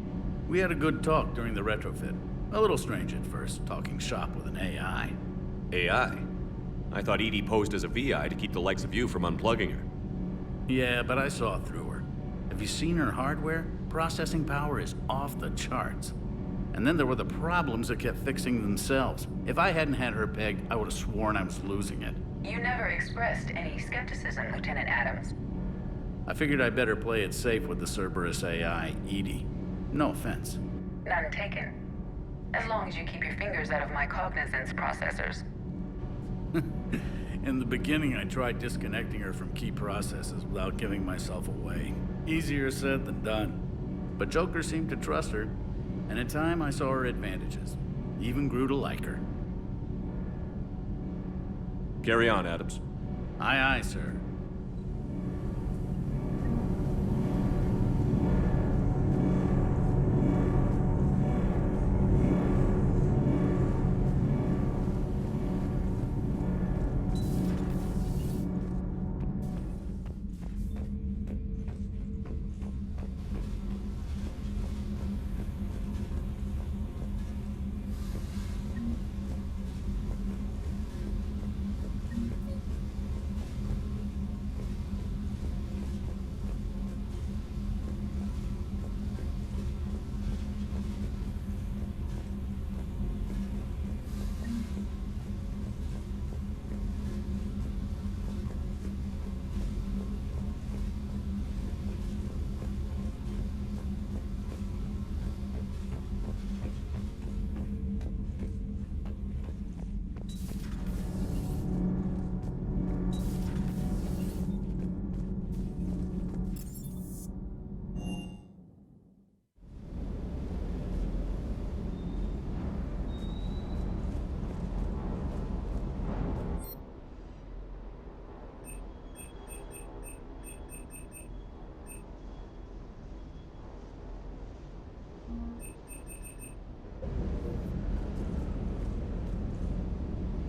We had a good talk during the retrofit. A little strange at first, talking shop with an AI. AI? I thought Edie posed as a VI to keep the likes of you from unplugging her. Yeah, but I saw through her. Have you seen her hardware? Processing power is off the charts. And then there were the problems that kept fixing themselves. If I hadn't had her pegged, I would have sworn I was losing it. You never expressed any skepticism, Lieutenant Adams. I figured I'd better play it safe with the Cerberus AI, Edie. No offense. None taken. As long as you keep your fingers out of my cognizance processors. In the beginning, I tried disconnecting her from key processes without giving myself away. Easier said than done. But Joker seemed to trust her, and in time I saw her advantages. Even grew to like her. Carry on, Adams. Aye, aye, sir.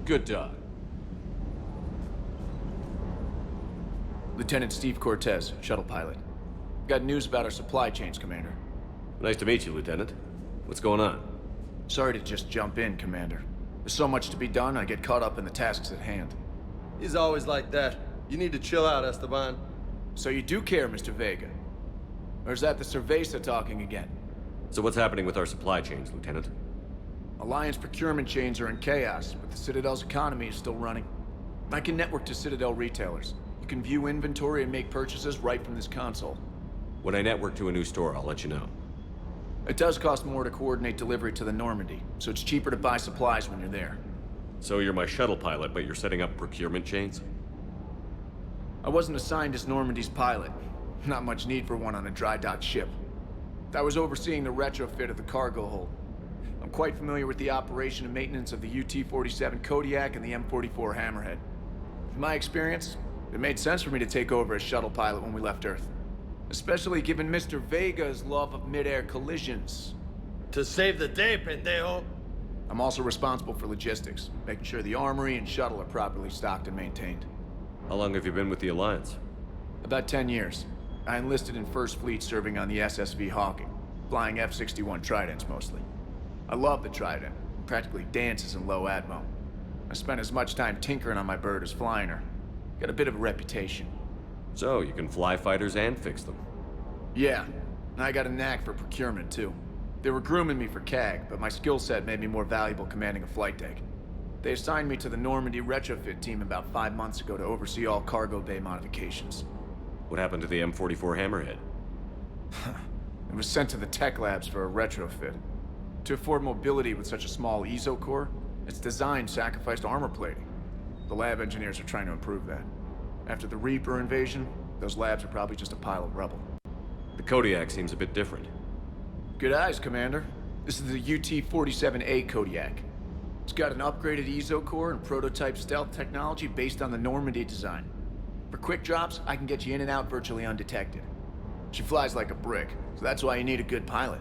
Good dog. Lieutenant Steve Cortez, shuttle pilot. Got news about our supply chains, Commander. Nice to meet you, Lieutenant. What's going on? Sorry to just jump in, Commander. There's so much to be done, I get caught up in the tasks at hand. He's always like that. You need to chill out, Esteban. So you do care, Mr. Vega? Or is that the Cerveza talking again? So what's happening with our supply chains, Lieutenant? Alliance procurement chains are in chaos, but the Citadel's economy is still running. I can network to Citadel retailers. You can view inventory and make purchases right from this console. When I network to a new store, I'll let you know. It does cost more to coordinate delivery to the Normandy, so it's cheaper to buy supplies when you're there. So you're my shuttle pilot, but you're setting up procurement chains? I wasn't assigned as Normandy's pilot. Not much need for one on a dry dock ship. I was overseeing the retrofit of the cargo hold. I'm quite familiar with the operation and maintenance of the UT-47 Kodiak and the M44 Hammerhead. In my experience, it made sense for me to take over as shuttle pilot when we left Earth. Especially given Mr. Vega's love of mid-air collisions. To save the day, pendejo. I'm also responsible for logistics, making sure the armory and shuttle are properly stocked and maintained. How long have you been with the Alliance? About 10 years. I enlisted in First Fleet serving on the SSV Hawking, flying F-61 Tridents mostly. I love the Trident, it practically dances in low atmo. I spent as much time tinkering on my bird as flying her. Got a bit of a reputation. So, you can fly fighters and fix them? Yeah, and I got a knack for procurement too. They were grooming me for CAG, but my skill set made me more valuable commanding a flight deck. They assigned me to the Normandy retrofit team about 5 months ago to oversee all cargo bay modifications. What happened to the M44 Hammerhead? It was sent to the tech labs for a retrofit. To afford mobility with such a small ESO core, its design sacrificed armor plating. The lab engineers are trying to improve that. After the Reaper invasion, those labs are probably just a pile of rubble. The Kodiak seems a bit different. Good eyes, Commander. This is the UT-47A Kodiak. It's got an upgraded ESO core and prototype stealth technology based on the Normandy design. For quick drops, I can get you in and out virtually undetected. She flies like a brick, so that's why you need a good pilot.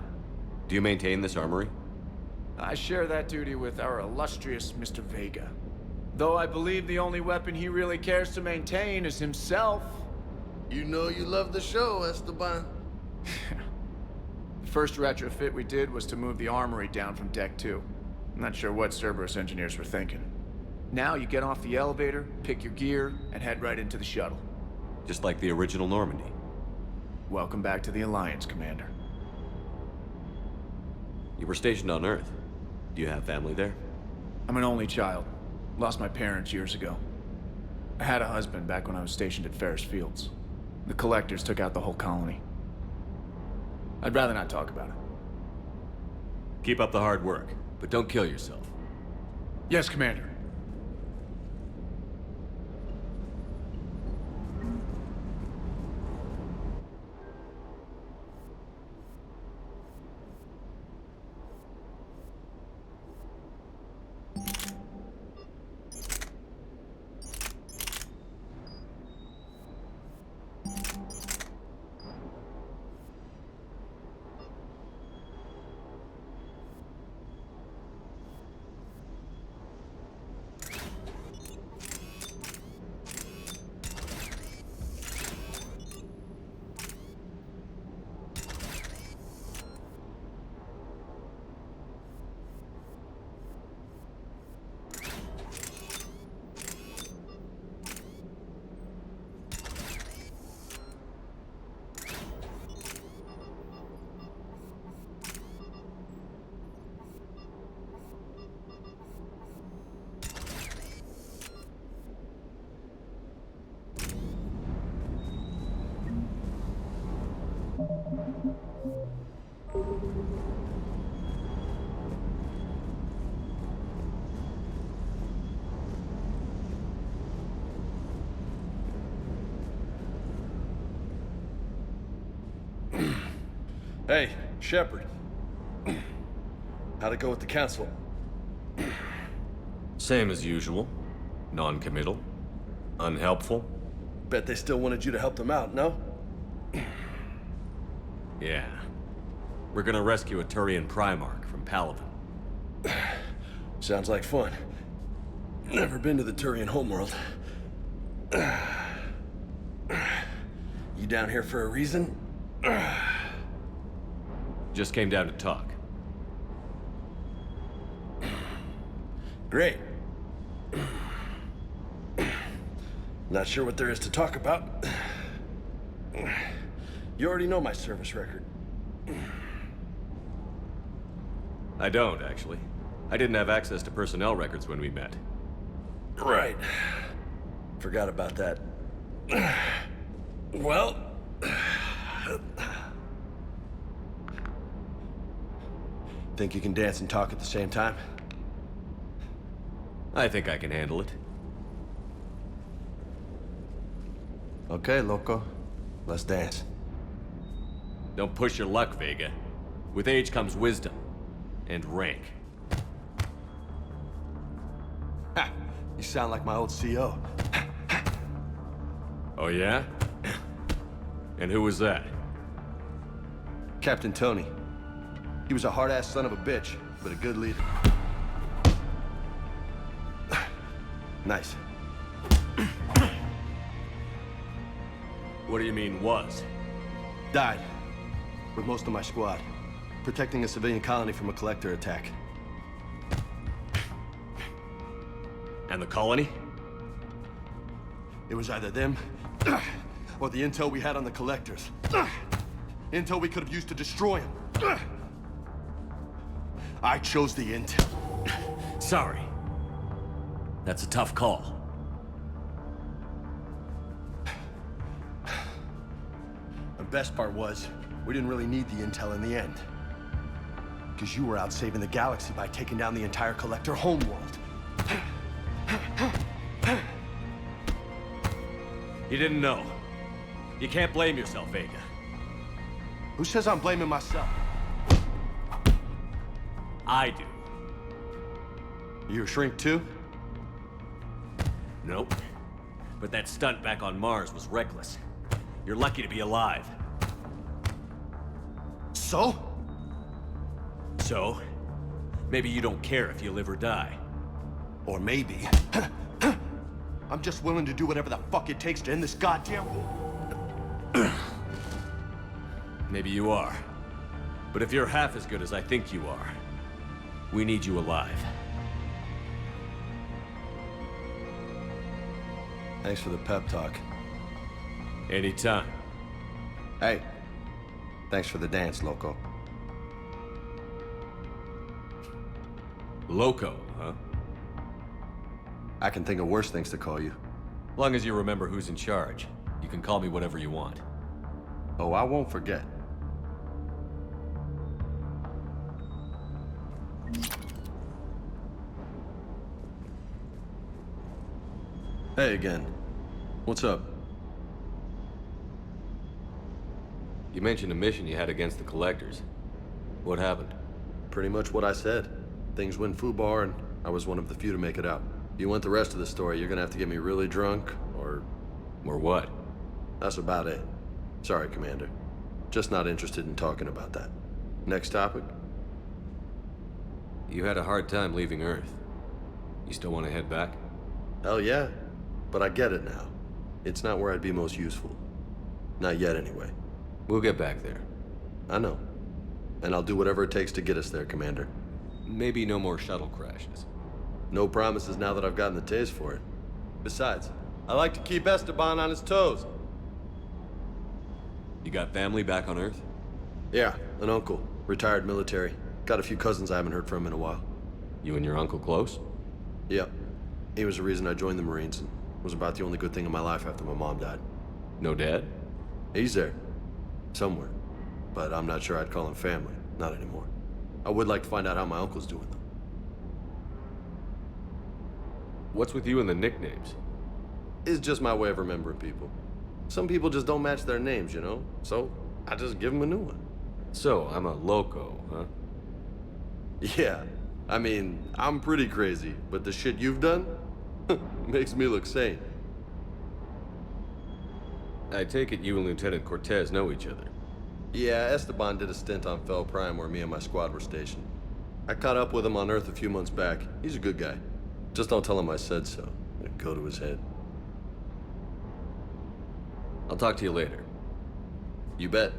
Do you maintain this armory? I share that duty with our illustrious Mr. Vega. Though I believe the only weapon he really cares to maintain is himself. You know you love the show, Esteban. The first retrofit we did was to move the armory down from Deck 2. I'm not sure what Cerberus engineers were thinking. Now you get off the elevator, pick your gear, and head right into the shuttle. Just like the original Normandy. Welcome back to the Alliance, Commander. You were stationed on Earth. Do you have family there? I'm an only child. Lost my parents years ago. I had a husband back when I was stationed at Ferris Fields. The Collectors took out the whole colony. I'd rather not talk about it. Keep up the hard work, but don't kill yourself. Yes, Commander. Hey, Shepard. How'd it go with the council? Same as usual. Non-committal. Unhelpful. Bet they still wanted you to help them out, no? Yeah. We're gonna rescue a Turian Primarch from Paladin. Sounds like fun. Never been to the Turian homeworld. You down here for a reason? Just came down to talk. Great. Not sure what there is to talk about. You already know my service record. I don't, actually. I didn't have access to personnel records when we met. Right. Forgot about that. Well... Think you can dance and talk at the same time? I think I can handle it. Okay, loco. Let's dance. Don't push your luck, Vega. With age comes wisdom. And rank. Ha! You sound like my old CO. Oh, yeah? And who was that? Captain Tony. He was a hard-ass son of a bitch, but a good leader. Nice. What do you mean, was? Died. With most of my squad. Protecting a civilian colony from a collector attack. And the colony? It was either them, or the intel we had on the collectors. Intel we could have used to destroy them. I chose the intel. Sorry. That's a tough call. The best part was, we didn't really need the intel in the end. Because you were out saving the galaxy by taking down the entire collector homeworld. You didn't know. You can't blame yourself, Vega. Who says I'm blaming myself? I do. You a shrink too? Nope. But that stunt back on Mars was reckless. You're lucky to be alive. So? So? Maybe you don't care if you live or die. Or maybe... I'm just willing to do whatever the fuck it takes to end this goddamn war. Maybe you are. But if you're half as good as I think you are, we need you alive. Thanks for the pep talk. Anytime. Hey, thanks for the dance, loco. Loco, huh? I can think of worse things to call you. Long as you remember who's in charge, you can call me whatever you want. Oh, I won't forget. Hey again. What's up? You mentioned a mission you had against the Collectors. What happened? Pretty much what I said. Things went foobar, and I was one of the few to make it out. If you want the rest of the story, you're gonna have to get me really drunk, or... Or what? That's about it. Sorry, Commander. Just not interested in talking about that. Next topic? You had a hard time leaving Earth. You still want to head back? Hell yeah. But I get it now. It's not where I'd be most useful. Not yet, anyway. We'll get back there. I know. And I'll do whatever it takes to get us there, Commander. Maybe no more shuttle crashes. No promises now that I've gotten the taste for it. Besides, I like to keep Esteban on his toes. You got family back on Earth? Yeah, an uncle. Retired military. Got a few cousins I haven't heard from in a while. You and your uncle close? Yep. He was the reason I joined the Marines and was about the only good thing in my life after my mom died. No dad? He's there. Somewhere. But I'm not sure I'd call him family. Not anymore. I would like to find out how my uncle's doing, though. What's with you and the nicknames? It's just my way of remembering people. Some people just don't match their names, you know? So, I just give them a new one. So, I'm a loco, huh? Yeah. I mean, I'm pretty crazy, but the shit you've done makes me look sane. I take it you and Lieutenant Cortez know each other. Yeah, Esteban did a stint on Fel Prime where me and my squad were stationed. I caught up with him on Earth a few months back. He's a good guy. Just don't tell him I said so. It'd go to his head. I'll talk to you later. You bet.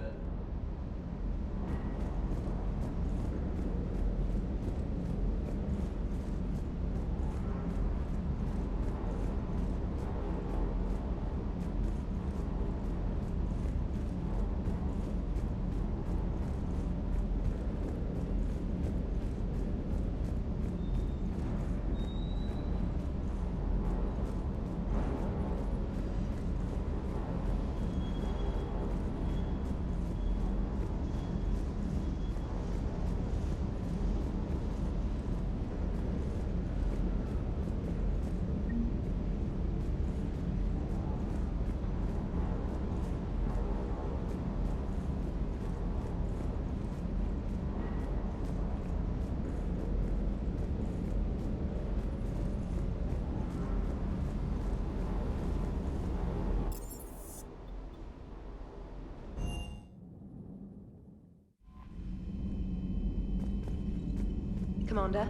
Commander?